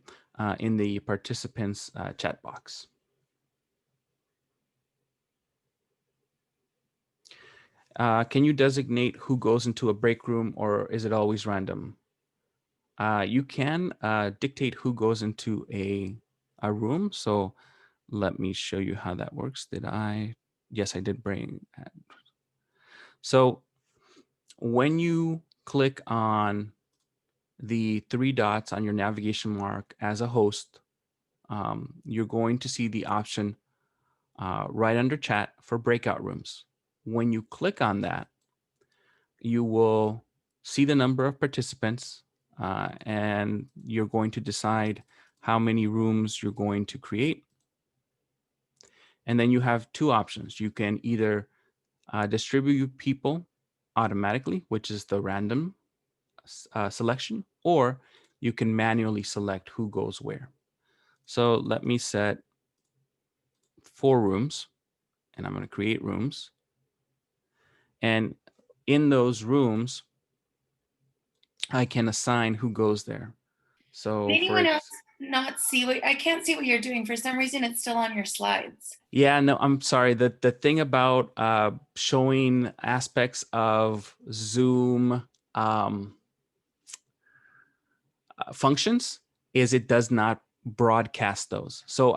in the participants chat box. Can you designate who goes into a break room, or is it always random? You can dictate who goes into a room. So let me show you how that works. Yes, I did bring that. So when you click on the 3 dots on your navigation mark as a host, you're going to see the option right under chat for breakout rooms. When you click on that, you will see the number of participants, and you're going to decide how many rooms you're going to create. And then you have 2 options. You can either distribute people automatically, which is the random selection, or you can manually select who goes where. So let me set 4 rooms, and I'm going to create rooms. And in those rooms, I can assign who goes there. So can anyone else not see I can't see what you're doing. For some reason, it's still on your slides. Yeah, no, I'm sorry. The thing about showing aspects of Zoom functions is it does not broadcast those. So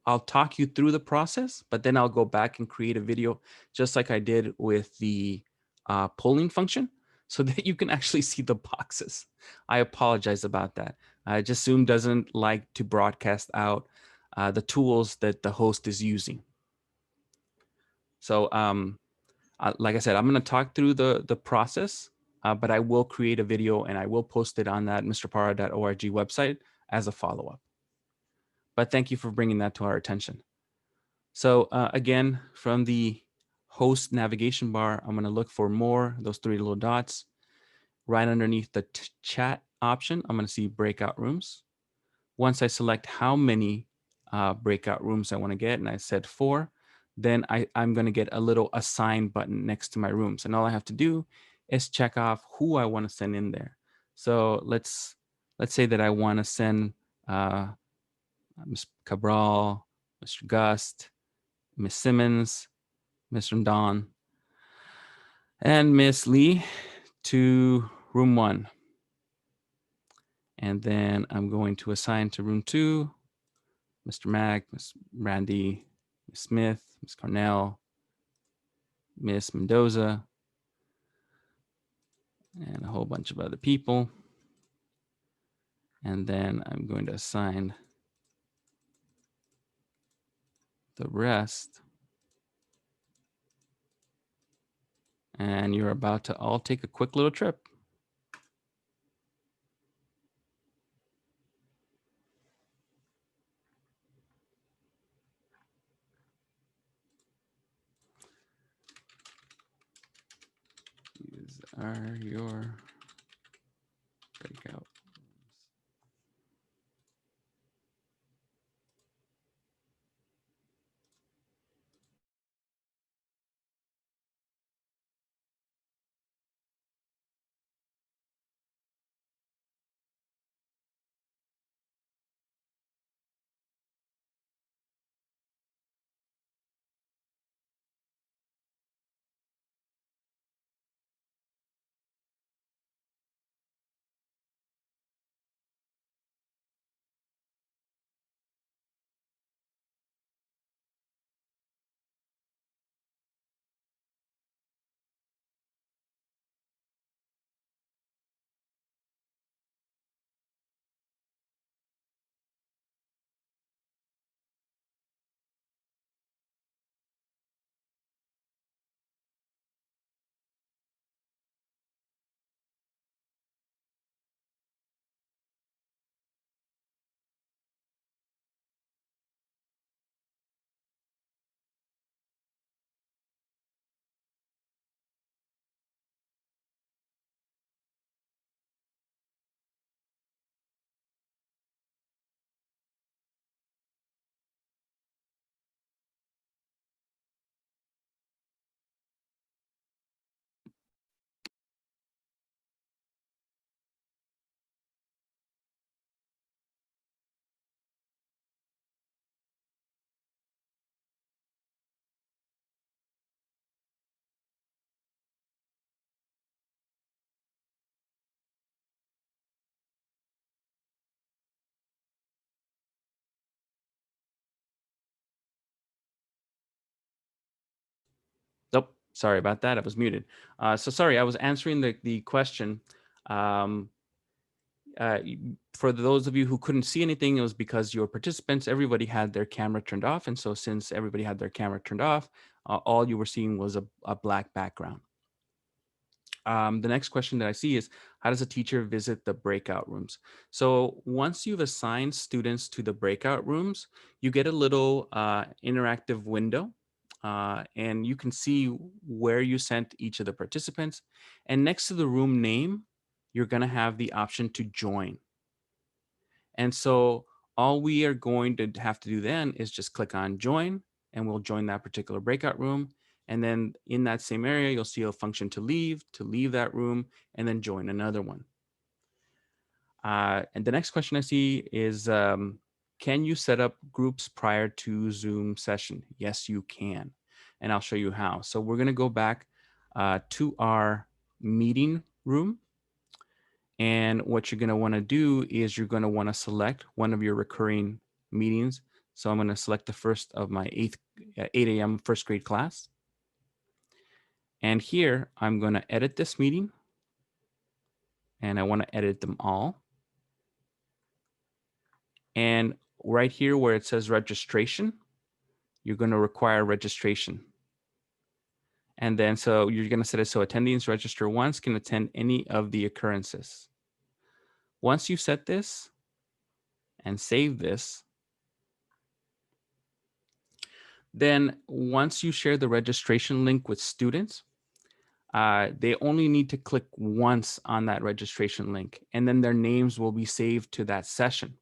I'll talk you through the process, but then I'll go back and create a video just like I did with the polling function so that you can actually see the boxes. I apologize about that. Just Zoom doesn't like to broadcast out the tools that the host is using. So like I said, I'm going to talk through the process, but I will create a video and I will post it on that mrparra.org website as a follow-up. But thank you for bringing that to our attention. So again, from the host navigation bar, I'm going to look for more, those three little dots. Right underneath the chat option, I'm going to see breakout rooms. Once I select how many breakout rooms I want to get, and I said 4, then I'm going to get a little assign button next to my rooms. And all I have to do is check off who I want to send in there. So let's say that I want to send Ms. Cabral, Mr. Gust, Miss Simmons, Mr. Don, and Miss Lee to room 1. And then I'm going to assign to room 2, Mr. Mack, Miss Randy, Miss Smith, Miss Cornell, Miss Mendoza, and a whole bunch of other people. And then I'm going to assign the rest. And you're about to all take a quick little trip. These are your breakout. Nope, sorry about that. I was muted. So sorry, I was answering the question. For those of you who couldn't see anything, it was because your participants, everybody had their camera turned off. And so since everybody had their camera turned off, all you were seeing was a black background. The next question that I see is, how does a teacher visit the breakout rooms? So once you've assigned students to the breakout rooms, you get a little interactive window. And you can see where you sent each of the participants. And next to the room name, you're going to have the option to join. And so all we are going to have to do then is just click on join, and we'll join that particular breakout room. And then in that same area, you'll see a function to leave that room, and then join another one. And the next question I see is, can you set up groups prior to Zoom session? Yes, you can. And I'll show you how. So we're going to go back to our meeting room. And what you're going to want to do is you're going to want to select one of your recurring meetings. So I'm going to select the first of my 8 a.m. first grade class. And here I'm going to edit this meeting. And I want to edit them all. And right here where it says registration, you're going to require registration. And then so you're going to set it so attendees register once can attend any of the occurrences. Once you set this and save this, then once you share the registration link with students, they only need to click once on that registration link, and then their names will be saved to that session.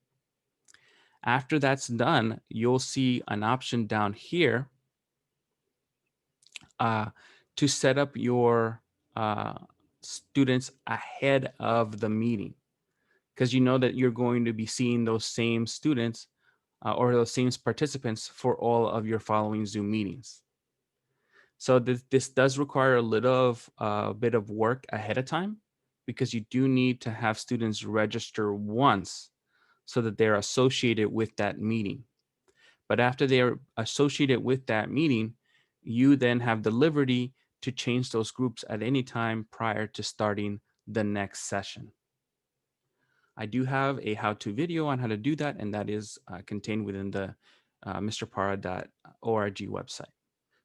After that's done, you'll see an option down here to set up your students ahead of the meeting, because you know that you're going to be seeing those same students or those same participants for all of your following Zoom meetings. So this does require a little bit of work ahead of time, because you do need to have students register once so that they're associated with that meeting. But after they're associated with that meeting, you then have the liberty to change those groups at any time prior to starting the next session. I do have a how-to video on how to do that, and that is contained within the mrparra.org website.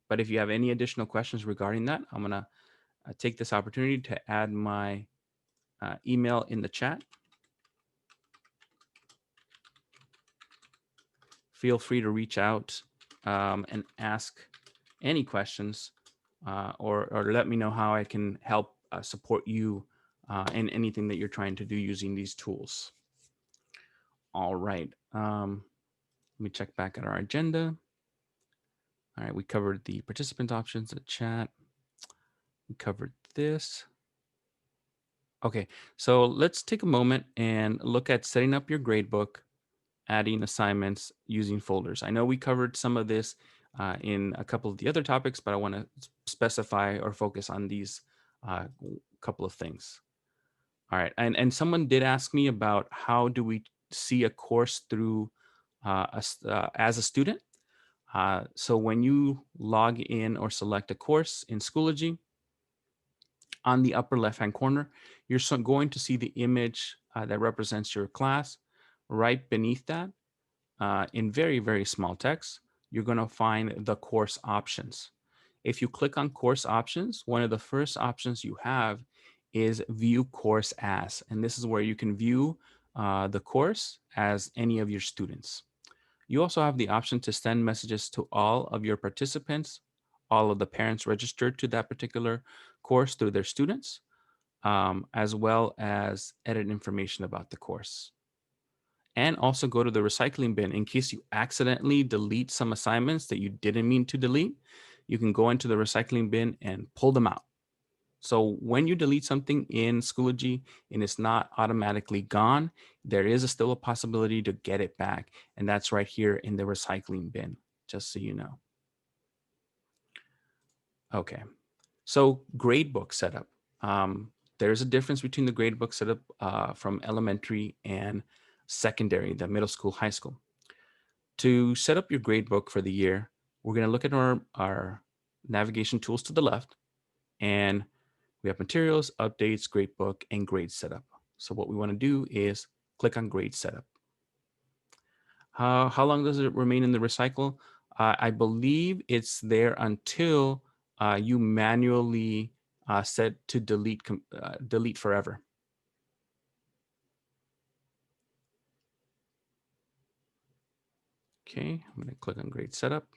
But if you have any additional questions regarding that, I'm going to take this opportunity to add my email in the chat. Feel free to reach out and ask any questions or let me know how I can help support you in anything that you're trying to do using these tools. All right. Let me check back at our agenda. All right, we covered the participant options, the chat. We covered this. Okay, so let's take a moment and look at setting up your gradebook, adding assignments using folders. I know we covered some of this in a couple of the other topics, but I want to specify or focus on these couple of things. All right, and someone did ask me about how do we see a course through as a student. So when you log in or select a course in Schoology, on the upper left-hand corner, you're going to see the image that represents your class. Right beneath that, in very, very small text, you're going to find the course options. If you click on course options, one of the first options you have is view course as, and this is where you can view the course as any of your students. You also have the option to send messages to all of your participants, all of the parents registered to that particular course through their students, as well as edit information about the course. And also go to the recycling bin in case you accidentally delete some assignments that you didn't mean to delete. You can go into the recycling bin and pull them out. So when you delete something in Schoology and it's not automatically gone, there is still a possibility to get it back. And that's right here in the recycling bin, just so you know. Okay, so gradebook setup. There's a difference between the gradebook setup from elementary and secondary, the middle school, high school. To set up your gradebook for the year, we're going to look at our navigation tools to the left, and we have materials, updates, gradebook, and grade setup. So what we want to do is click on grade setup. How long does it remain in the recycle? I believe it's there until you manually set to delete forever. Okay, I'm going to click on grade setup.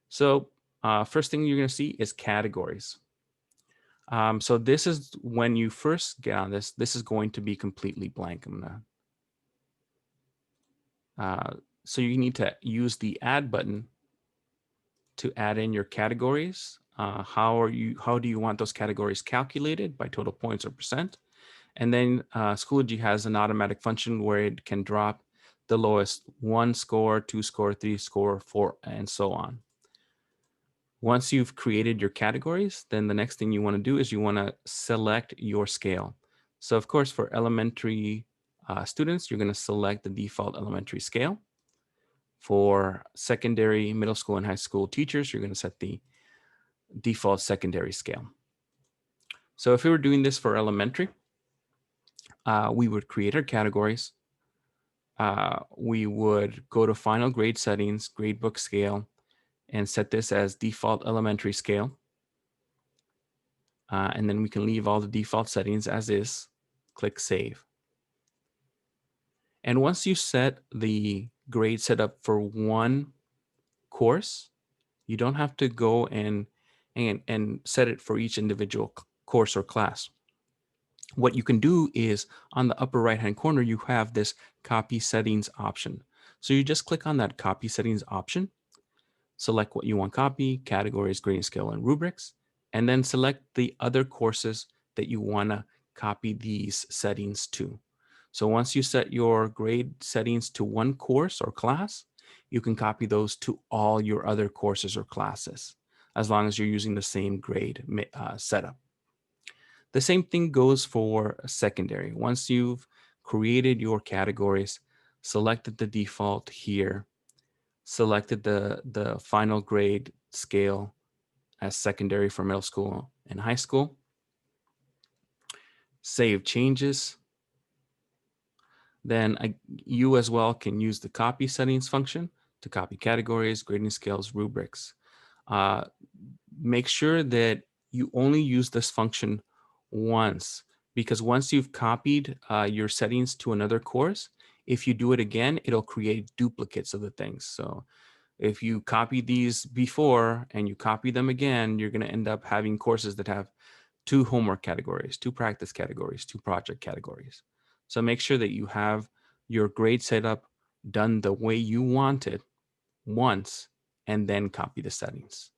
So first thing you're going to see is categories. So this is when you first get on this is going to be completely blank. So you need to use the add button to add in your categories. How do you want those categories calculated, by total points or percent? And then Schoology has an automatic function where it can drop the lowest 1 score, 2 score, 3 score, 4, and so on. Once you've created your categories, then the next thing you want to do is you want to select your scale. So of course, for elementary students, you're going to select the default elementary scale. For secondary, middle school, and high school teachers, you're going to set the default secondary scale. So if we were doing this for elementary, we would create our categories. We would go to final grade settings, gradebook scale, and set this as default elementary scale. And then we can leave all the default settings as is, click save. And once you set the grade setup for one course, you don't have to go and set it for each individual course or class. What you can do is on the upper right hand corner, you have this copy settings option. So you just click on that copy settings option, select what you want copy, categories, grading scale, and rubrics, and then select the other courses that you want to copy these settings to. So once you set your grade settings to one course or class, you can copy those to all your other courses or classes, as long as you're using the same grade setup. The same thing goes for secondary. Once you've created your categories, selected the default here, selected the final grade scale as secondary for middle school and high school, save changes, then you as well can use the copy settings function to copy categories, grading scales, rubrics. Make sure that you only use this function once, because once you've copied your settings to another course, if you do it again, it'll create duplicates of the things. So if you copy these before and you copy them again, you're going to end up having courses that have 2 homework categories, 2 practice categories, 2 project categories. So make sure that you have your grade setup done the way you want it once and then copy the settings.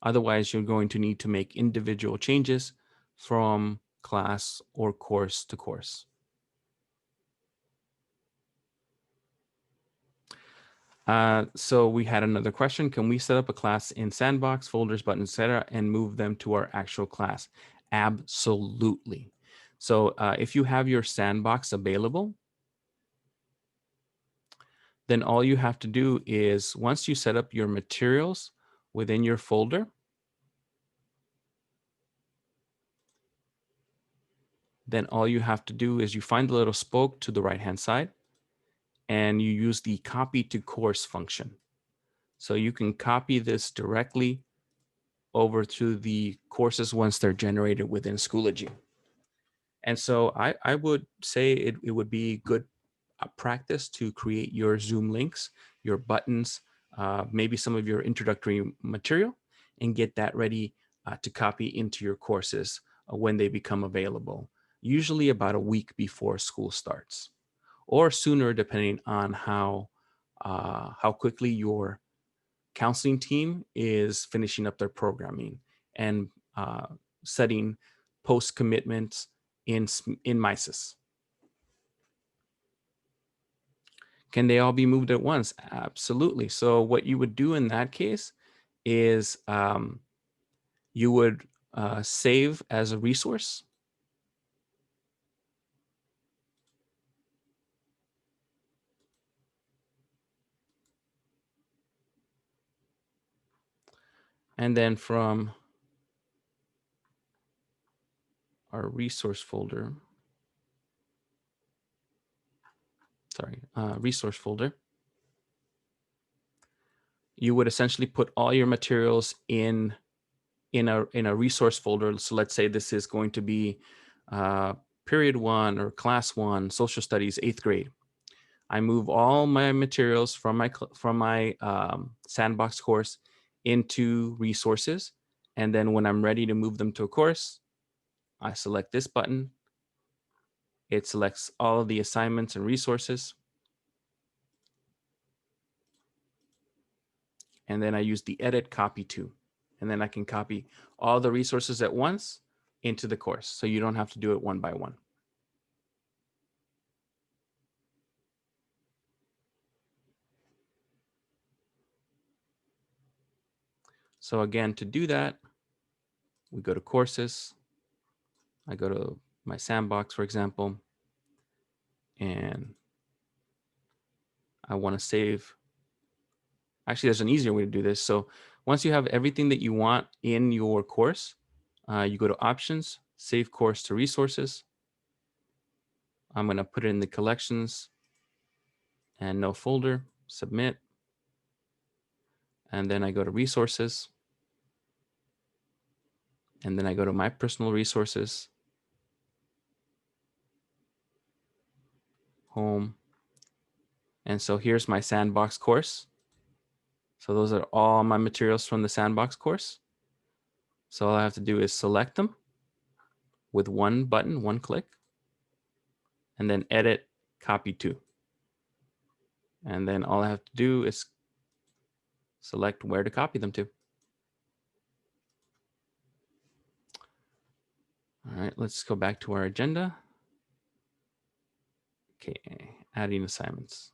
Otherwise, you're going to need to make individual changes from class or course to course. So we had another question. Can we set up a class in Sandbox, folders, buttons, etc., and move them to our actual class? Absolutely. So if you have your Sandbox available, then all you have to do is once you set up your materials within your folder, then all you have to do is you find the little spoke to the right-hand side and you use the copy to course function. So you can copy this directly over to the courses once they're generated within Schoology. And so I would say it would be good practice to create your Zoom links, your buttons, maybe some of your introductory material, and get that ready to copy into your courses when they become available, usually about a week before school starts, or sooner, depending on how quickly your counseling team is finishing up their programming and setting post commitments in MISIS. Can they all be moved at once? Absolutely. So what you would do in that case is you would save as a resource. And then from our resource folder, resource folder, you would essentially put all your materials in a resource folder. So let's say this is going to be period 1 or class 1, social studies, 8th grade. I move all my materials from my Sandbox course into resources. And then when I'm ready to move them to a course, I select this button. It selects all of the assignments and resources. And then I use the edit copy to. And then I can copy all the resources at once into the course. So you don't have to do it one by one. So again, to do that, we go to courses. I go to my sandbox, for example, and I want to save. Actually, there's an easier way to do this. So once you have everything that you want in your course, you go to options, save course to resources. I'm going to put it in the collections and no folder, submit. And then I go to resources. And then I go to my personal resources, home. And so here's my sandbox course. So those are all my materials from the sandbox course. So all I have to do is select them with one button, one click, and then edit, copy to. And then all I have to do is select where to copy them to. All right, let's go back to our agenda. Okay, adding assignments.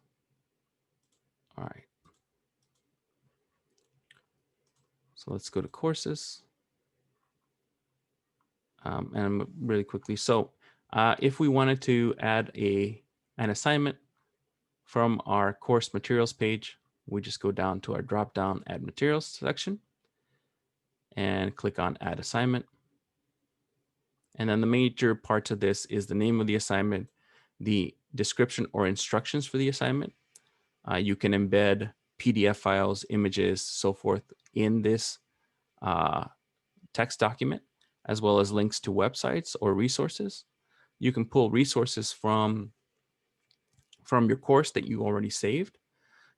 All right. So let's go to courses. And really quickly. So if we wanted to add an assignment from our course materials page, we just go down to our drop-down add materials section and click on add assignment. And then the major parts of this is the name of the assignment, the description or instructions for the assignment. You can embed PDF files, images, so forth in this text document, as well as links to websites or resources. You can pull resources from your course that you already saved.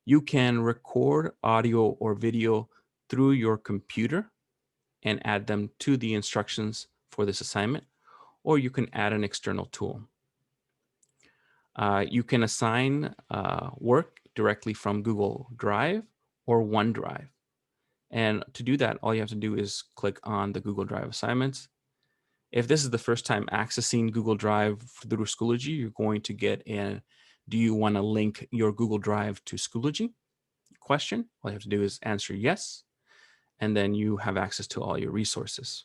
You can record audio or video through your computer and add them to the instructions for this assignment, or you can add an external tool. You can assign work directly from Google Drive or OneDrive. And to do that, all you have to do is click on the Google Drive assignments. If this is the first time accessing Google Drive through Schoology, you're going to get in, do you want to link your Google Drive to Schoology? Question. All you have to do is answer yes, and then you have access to all your resources.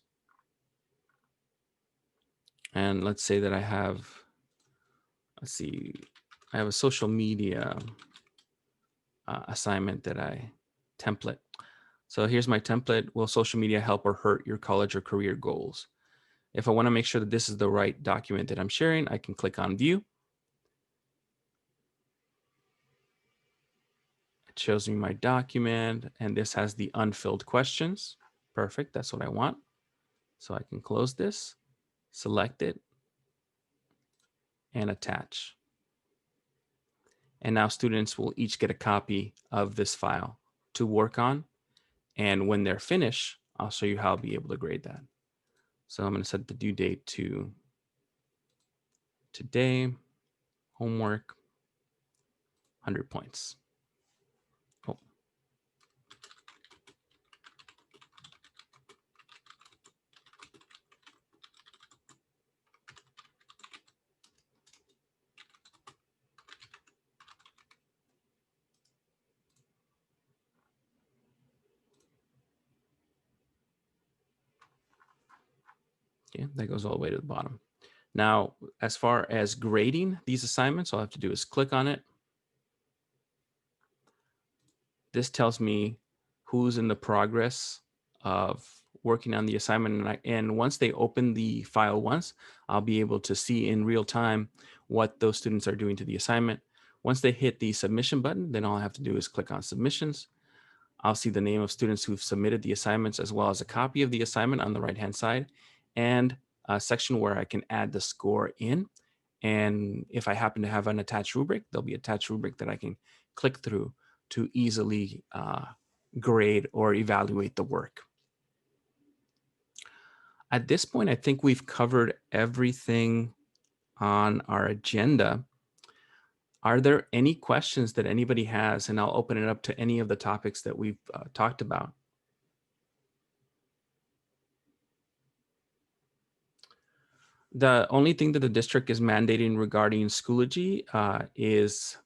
And let's say that I have, I have a social media assignment that template. So here's my template. Will social media help or hurt your college or career goals? If I want to make sure that this is the right document that I'm sharing, I can click on view. It shows me my document, and this has the unfilled questions. Perfect, that's what I want. So I can close this, select it, and attach. And now students will each get a copy of this file to work on. And when they're finished, I'll show you how I'll be able to grade that. So I'm going to set the due date to today, homework, 100 points. Oh. Okay, that goes all the way to the bottom. Now, as far as grading these assignments, all I have to do is click on it. This tells me who's in the progress of working on the assignment. And once they open the file once, I'll be able to see in real time what those students are doing to the assignment. Once they hit the submission button, then all I have to do is click on submissions. I'll see the name of students who've submitted the assignments, as well as a copy of the assignment on the right-hand side, and a section where I can add the score in. And if I happen to have an attached rubric, there'll be an attached rubric that I can click through to easily grade or evaluate the work. At this point, I think we've covered everything on our agenda. Are there any questions that anybody has? And I'll open it up to any of the topics that we've talked about. The only thing that the district is mandating regarding Schoology is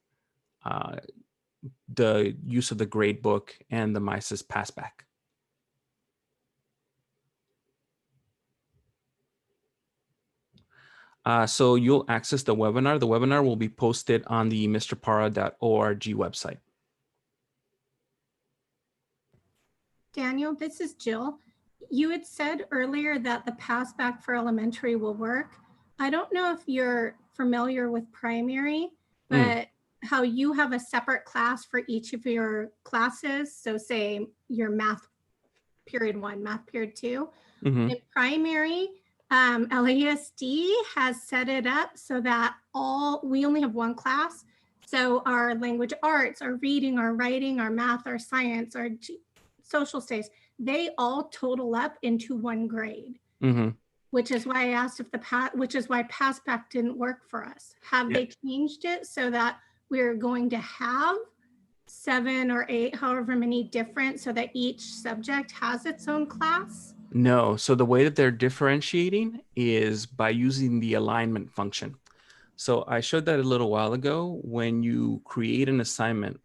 the use of the grade book and the MySys Passback. So you'll access the webinar. The webinar will be posted on the mrparra.org website. Daniel, this is Jill. You had said earlier that the pass back for elementary will work. I don't know if you're familiar with primary, but how you have a separate class for each of your classes. So say your math period 1, math period 2. Mm-hmm. In primary, LASD has set it up so that we only have one class. So our language arts, our reading, our writing, our math, our science, our social studies, they all total up into one grade. Mm-hmm. Which is why I asked if which is why pass back didn't work for us. Have they changed it so that we're going to have 7 or 8, however many different, so that each subject has its own class? No. So the way that they're differentiating is by using the alignment function. So I showed that a little while ago. When you create an assignment,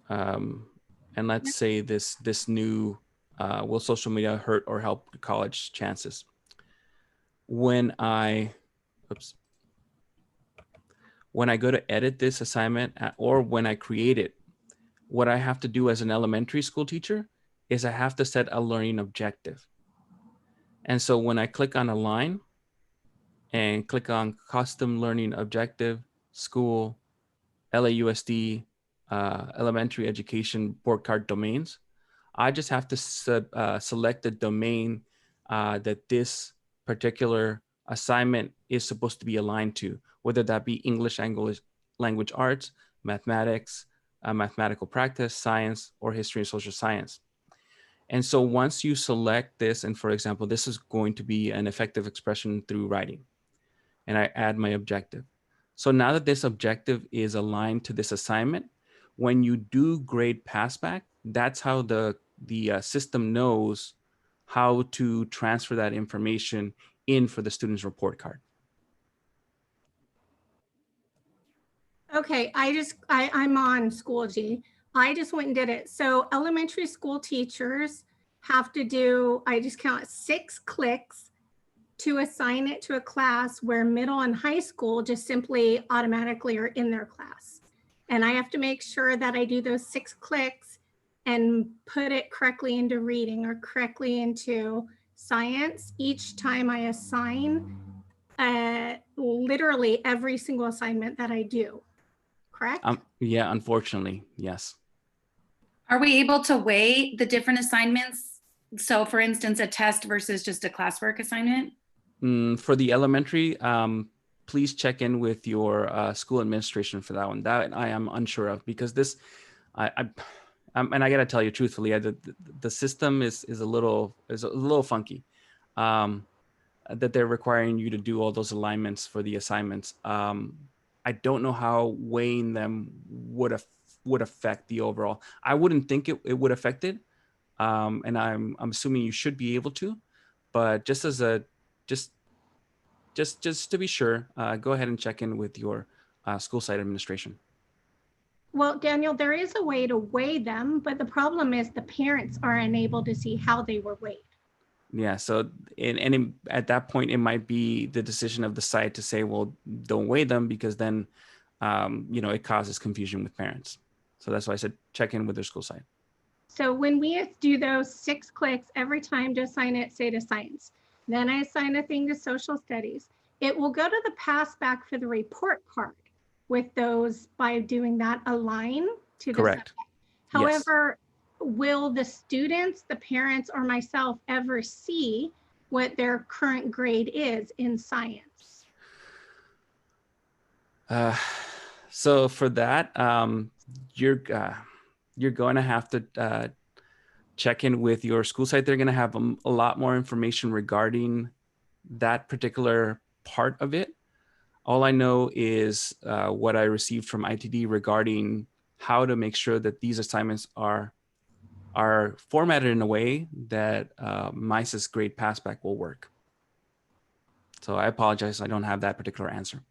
and let's say this new will social media hurt or help college chances? When I go to edit this assignment or when I create it, what I have to do as an elementary school teacher is I have to set a learning objective. And so when I click on align and click on custom learning objective, school, LAUSD, elementary education board card domains, I just have to select the domain that this particular assignment is supposed to be aligned to, whether that be English language arts, mathematics, mathematical practice, science, or history and social science. And so once you select this, and for example, this is going to be an effective expression through writing, and I add my objective. So now that this objective is aligned to this assignment, when you do grade passback, that's how the system knows how to transfer that information in for the student's report card. Okay, I'm on Schoology. I just went and did it. So elementary school teachers have to do, I just count 6 clicks to assign it to a class, where middle and high school just simply automatically are in their class. And I have to make sure that I do those 6 clicks and put it correctly into reading or correctly into science each time I assign literally every single assignment that I do. Correct? Yeah, unfortunately, yes. Are we able to weigh the different assignments? So for instance, a test versus just a classwork assignment? For the elementary, please check in with your school administration for that one. That I am unsure of, because this, and I got to tell you truthfully, the system is a little funky. That they're requiring you to do all those alignments for the assignments. I don't know how weighing them would affect the overall. I wouldn't think it would affect it, and I'm assuming you should be able to, but just as a just to be sure, go ahead and check in with your school site administration. Well, Daniel, there is a way to weigh them, but the problem is the parents are unable to see how they were weighed. Yeah, so at that point, it might be the decision of the site to say, well, don't weigh them, because then, it causes confusion with parents. So that's why I said check in with their school site. So when we do those 6 clicks every time to assign it, say to science, then I assign a thing to social studies, it will go to the pass back for the report card with those by doing that align to the Correct. subject. However, will the students, the parents, or myself ever see what their current grade is in science? So for that, you're going to have to check in with your school site. They're going to have a lot more information regarding that particular part of it. All I know is what I received from ITD regarding how to make sure that these assignments are formatted in a way that MISA's grade passback will work. So I apologize, I don't have that particular answer.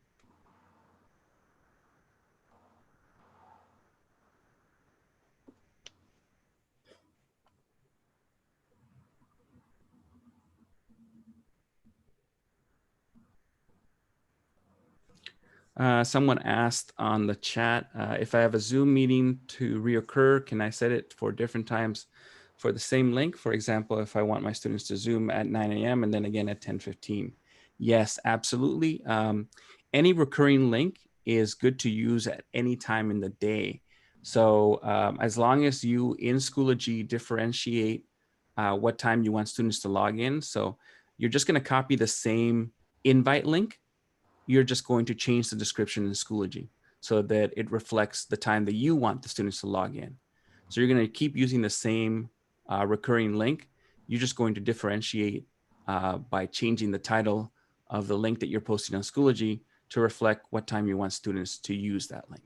Someone asked on the chat, if I have a Zoom meeting to reoccur, can I set it for different times for the same link? For example, if I want my students to Zoom at 9 a.m. and then again at 10:15. Yes, absolutely. Any recurring link is good to use at any time in the day. So as long as you in Schoology differentiate what time you want students to log in. So you're just going to copy the same invite link, you're just going to change the description in Schoology so that it reflects the time that you want the students to log in. So you're going to keep using the same recurring link. You're just going to differentiate by changing the title of the link that you're posting on Schoology to reflect what time you want students to use that link.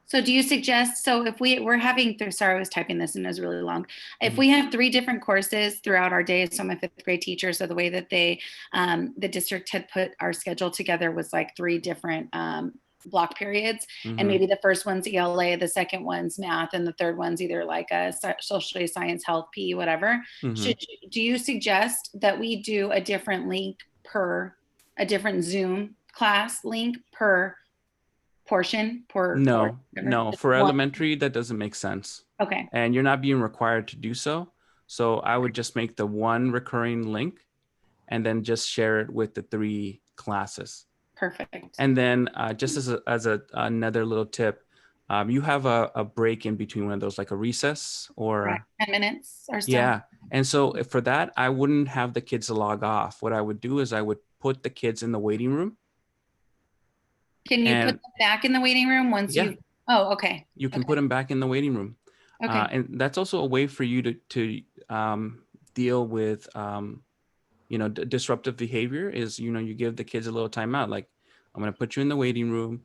So do you suggest, so if we're having, sorry, I was typing this and it was really long. If we have 3 different courses throughout our day, so I'm a 5th grade teacher, so the way that they, the district had put our schedule together was like 3 different block periods. And maybe the first one's ELA, the second one's math, and the third one's either like a social science, health, PE, whatever. Do you suggest that we do a different link a different Zoom class link per portion? No, for elementary, that doesn't make sense. Okay. And you're not being required to do so. So I would just make the one recurring link and then just share it with the 3 classes. Perfect. And then just as another little tip, you have a break in between one of those, like a recess or 10 minutes or so. Yeah. And so for that, I wouldn't have the kids log off. What I would do is I would put the kids in the waiting room. Can you put them back in the waiting room once you? Oh, okay. You can put them back in the waiting room. Okay. And that's also a way for you to deal with disruptive behavior is, you give the kids a little timeout. Like, I'm going to put you in the waiting room.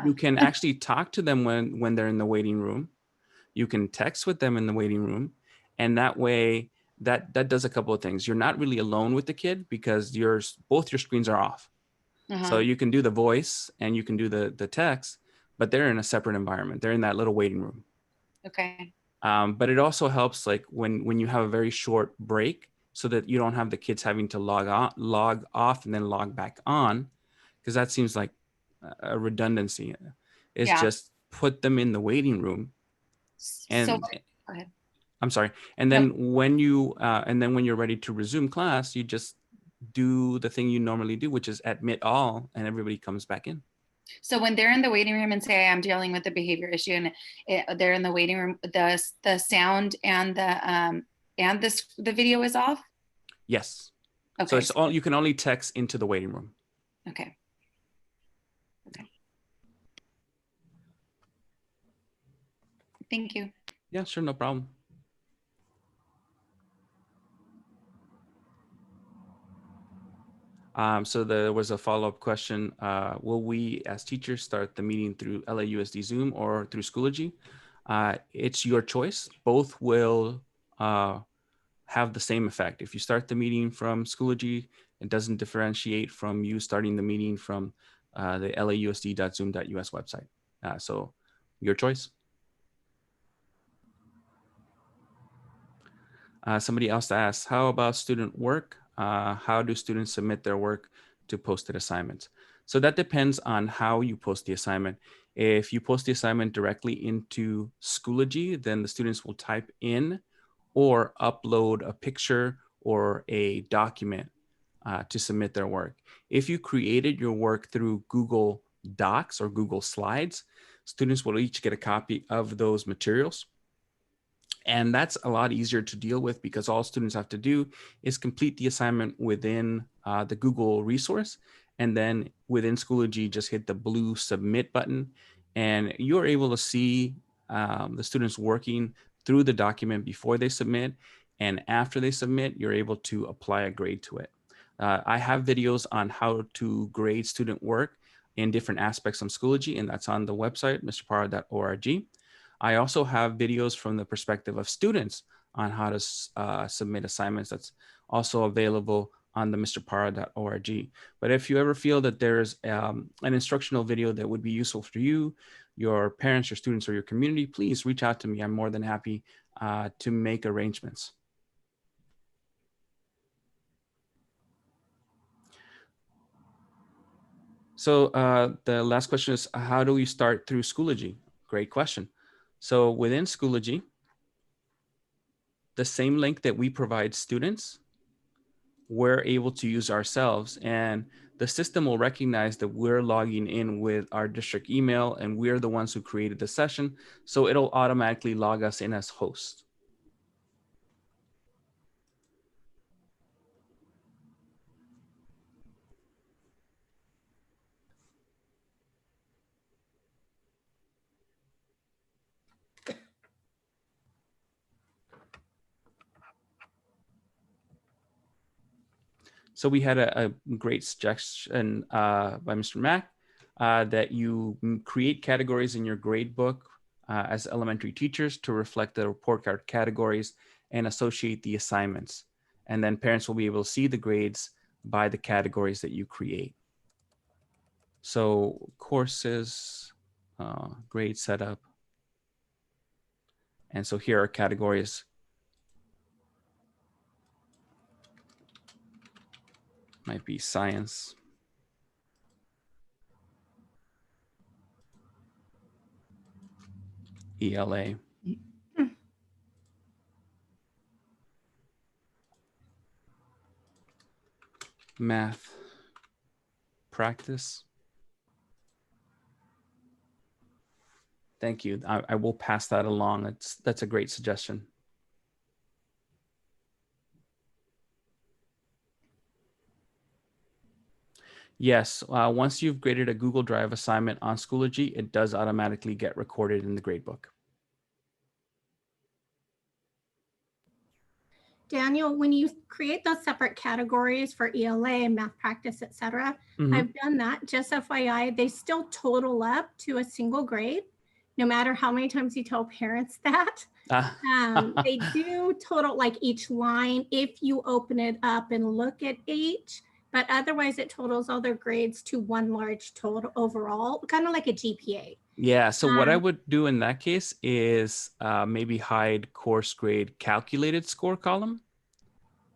You can actually talk to them when they're in the waiting room. You can text with them in the waiting room. And that way that does a couple of things. You're not really alone with the kid because both your screens are off. So you can do the voice and you can do the text, but they're in a separate environment. They're in that little waiting room. Okay. But it also helps like when you have a very short break so that you don't have the kids having to log off and then log back on, because that seems like a redundancy. It's just put them in the waiting room. And go ahead. I'm sorry. And then when you're ready to resume class, you just do the thing you normally do, which is admit all, and everybody comes back in. So when they're in the waiting room and say, I'm dealing with a behavior issue, and they're in the waiting room, the sound and the video is off? Yes. Okay. So it's all, you can only text into the waiting room. Okay. Okay. Thank you. Yeah, sure. No problem. So there was a follow-up question. Will we as teachers start the meeting through LAUSD Zoom or through Schoology? It's your choice. Both will have the same effect. If you start the meeting from Schoology, it doesn't differentiate from you starting the meeting from the lausd.zoom.us website. So your choice. Somebody else asked, how about student work? How do students submit their work to posted assignments? So that depends on how you post the assignment. If you post the assignment directly into Schoology, then the students will type in or upload a picture or a document to submit their work. If you created your work through Google Docs or Google Slides, students will each get a copy of those materials. And that's a lot easier to deal with because all students have to do is complete the assignment within the Google resource. And then within Schoology, just hit the blue submit button. And you're able to see the students working through the document before they submit. And after they submit, you're able to apply a grade to it. I have videos on how to grade student work in different aspects on Schoology, and that's on the website, mrparra.org. I also have videos from the perspective of students on how to submit assignments. That's also available on the mrparra.org. But if you ever feel that there's an instructional video that would be useful for you, your parents, your students, or your community, please reach out to me. I'm more than happy to make arrangements. So the last question is, how do we start through Schoology? Great question. So within Schoology, the same link that we provide students, we're able to use ourselves, and the system will recognize that we're logging in with our district email and we're the ones who created the session. So it'll automatically log us in as host. So we had a great suggestion by Mr. Mack that you create categories in your grade book as elementary teachers to reflect the report card categories and associate the assignments. And then parents will be able to see the grades by the categories that you create. So courses, grade setup. And so here are categories. Might be science. ELA. Math. Practice. Thank you. I will pass that along. That's a great suggestion. Yes, once you've graded a Google Drive assignment on Schoology, it does automatically get recorded in the gradebook. Daniel, when you create those separate categories for ELA, math practice, etc., I've done that. Just FYI, they still total up to a single grade, no matter how many times you tell parents that. They do total like each line if you open it up and look at each, but otherwise it totals all their grades to one large total overall, kind of like a GPA. Yeah, so what I would do in that case is maybe hide course grade calculated score column.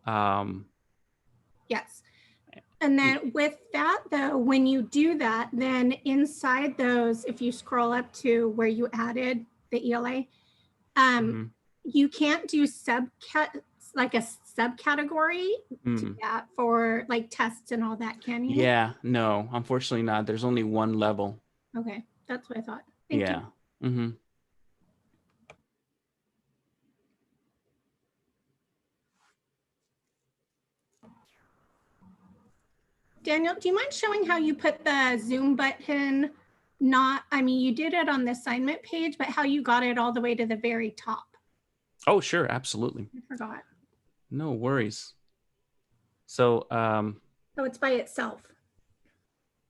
Yes. And then with that though, when you do that, then inside those, if you scroll up to where you added the ELA, you can't do like a subcategory to that for like tests and all that, can you? Yeah, no, unfortunately not. There's only one level. Okay, that's what I thought. Thank you. Daniel, do you mind showing how you put the Zoom button? I mean, you did it on the assignment page, but how you got it all the way to the very top? Oh, sure, absolutely. I forgot. No worries. So, so it's by itself.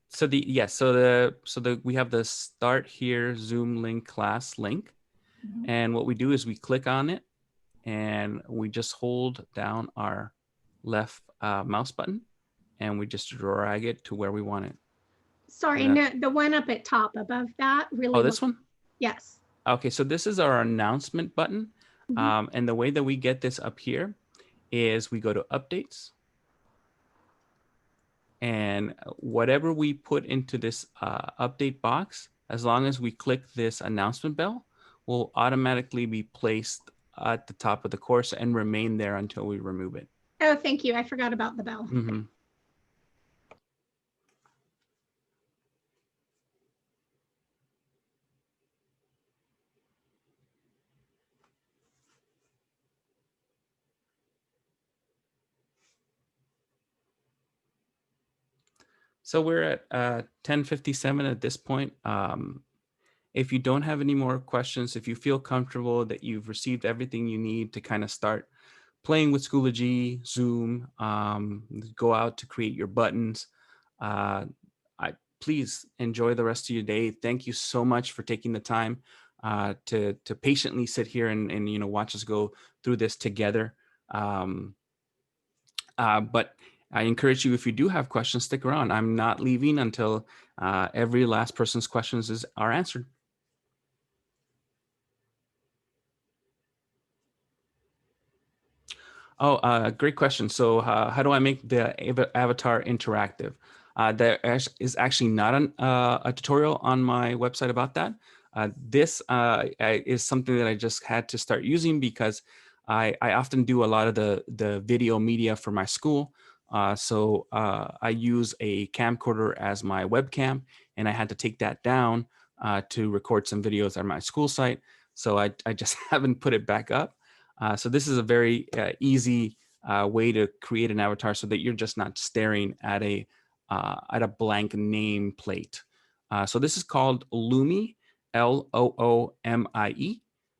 So we have the start here Zoom link class link, and what we do is we click on it, and we just hold down our left mouse button, and we just drag it to where we want it. Sorry, no, the one up at top above that really. Oh, this one? Yes. Okay, so this is our announcement button. And the way that we get this up here is we go to updates. And whatever we put into this update box, as long as we click this announcement bell, will automatically be placed at the top of the course and remain there until we remove it. Oh, thank you. I forgot about the bell. So we're at 10:57 at this point. If you don't have any more questions, if you feel comfortable that you've received everything you need to kind of start playing with Schoology, Zoom, go out to create your buttons, please enjoy the rest of your day. Thank you so much for taking the time to patiently sit here and watch us go through this together. But I encourage you, if you do have questions, stick around. I'm not leaving until every last person's questions are answered. Oh, great question. So how do I make the avatar interactive? There is actually not a tutorial on my website about that. This is something that I just had to start using because I often do a lot of the video media for my school. So I use a camcorder as my webcam, and I had to take that down to record some videos on my school site. So I just haven't put it back up. So this is a very easy way to create an avatar so that you're just not staring at a blank name plate. So this is called Loomie, Loomie,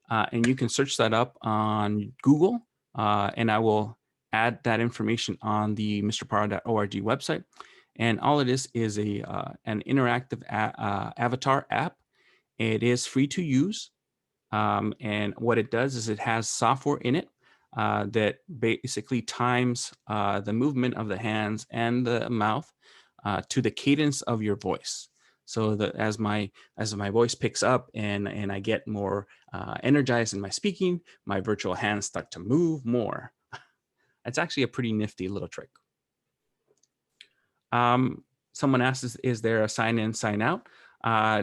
and you can search that up on Google, and I will add that information on the mrparra.org website. And all it is an interactive avatar app. It is free to use. And what it does is it has software in it that basically times the movement of the hands and the mouth to the cadence of your voice. So that as my voice picks up and I get more energized in my speaking, my virtual hands start to move more. It's actually a pretty nifty little trick. Someone asks, is there a sign in, sign out?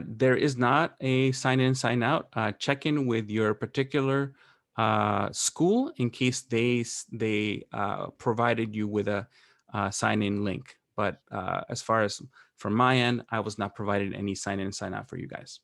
There is not a sign in, sign out. Check in with your particular school in case they provided you with a sign in link. But as far as from my end, I was not provided any sign in, sign out for you guys.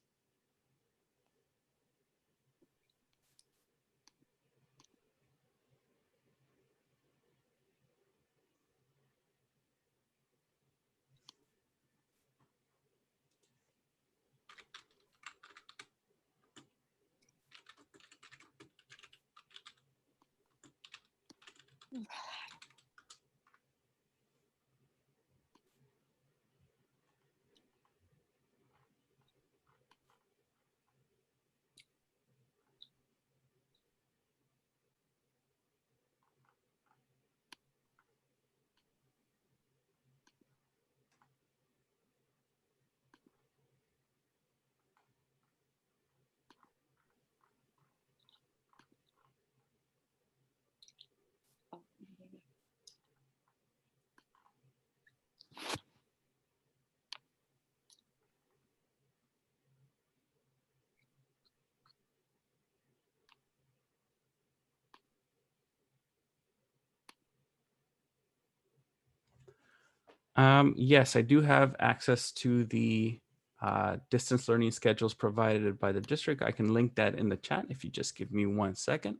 Yes, I do have access to the distance learning schedules provided by the district. I can link that in the chat if you just give me 1 second.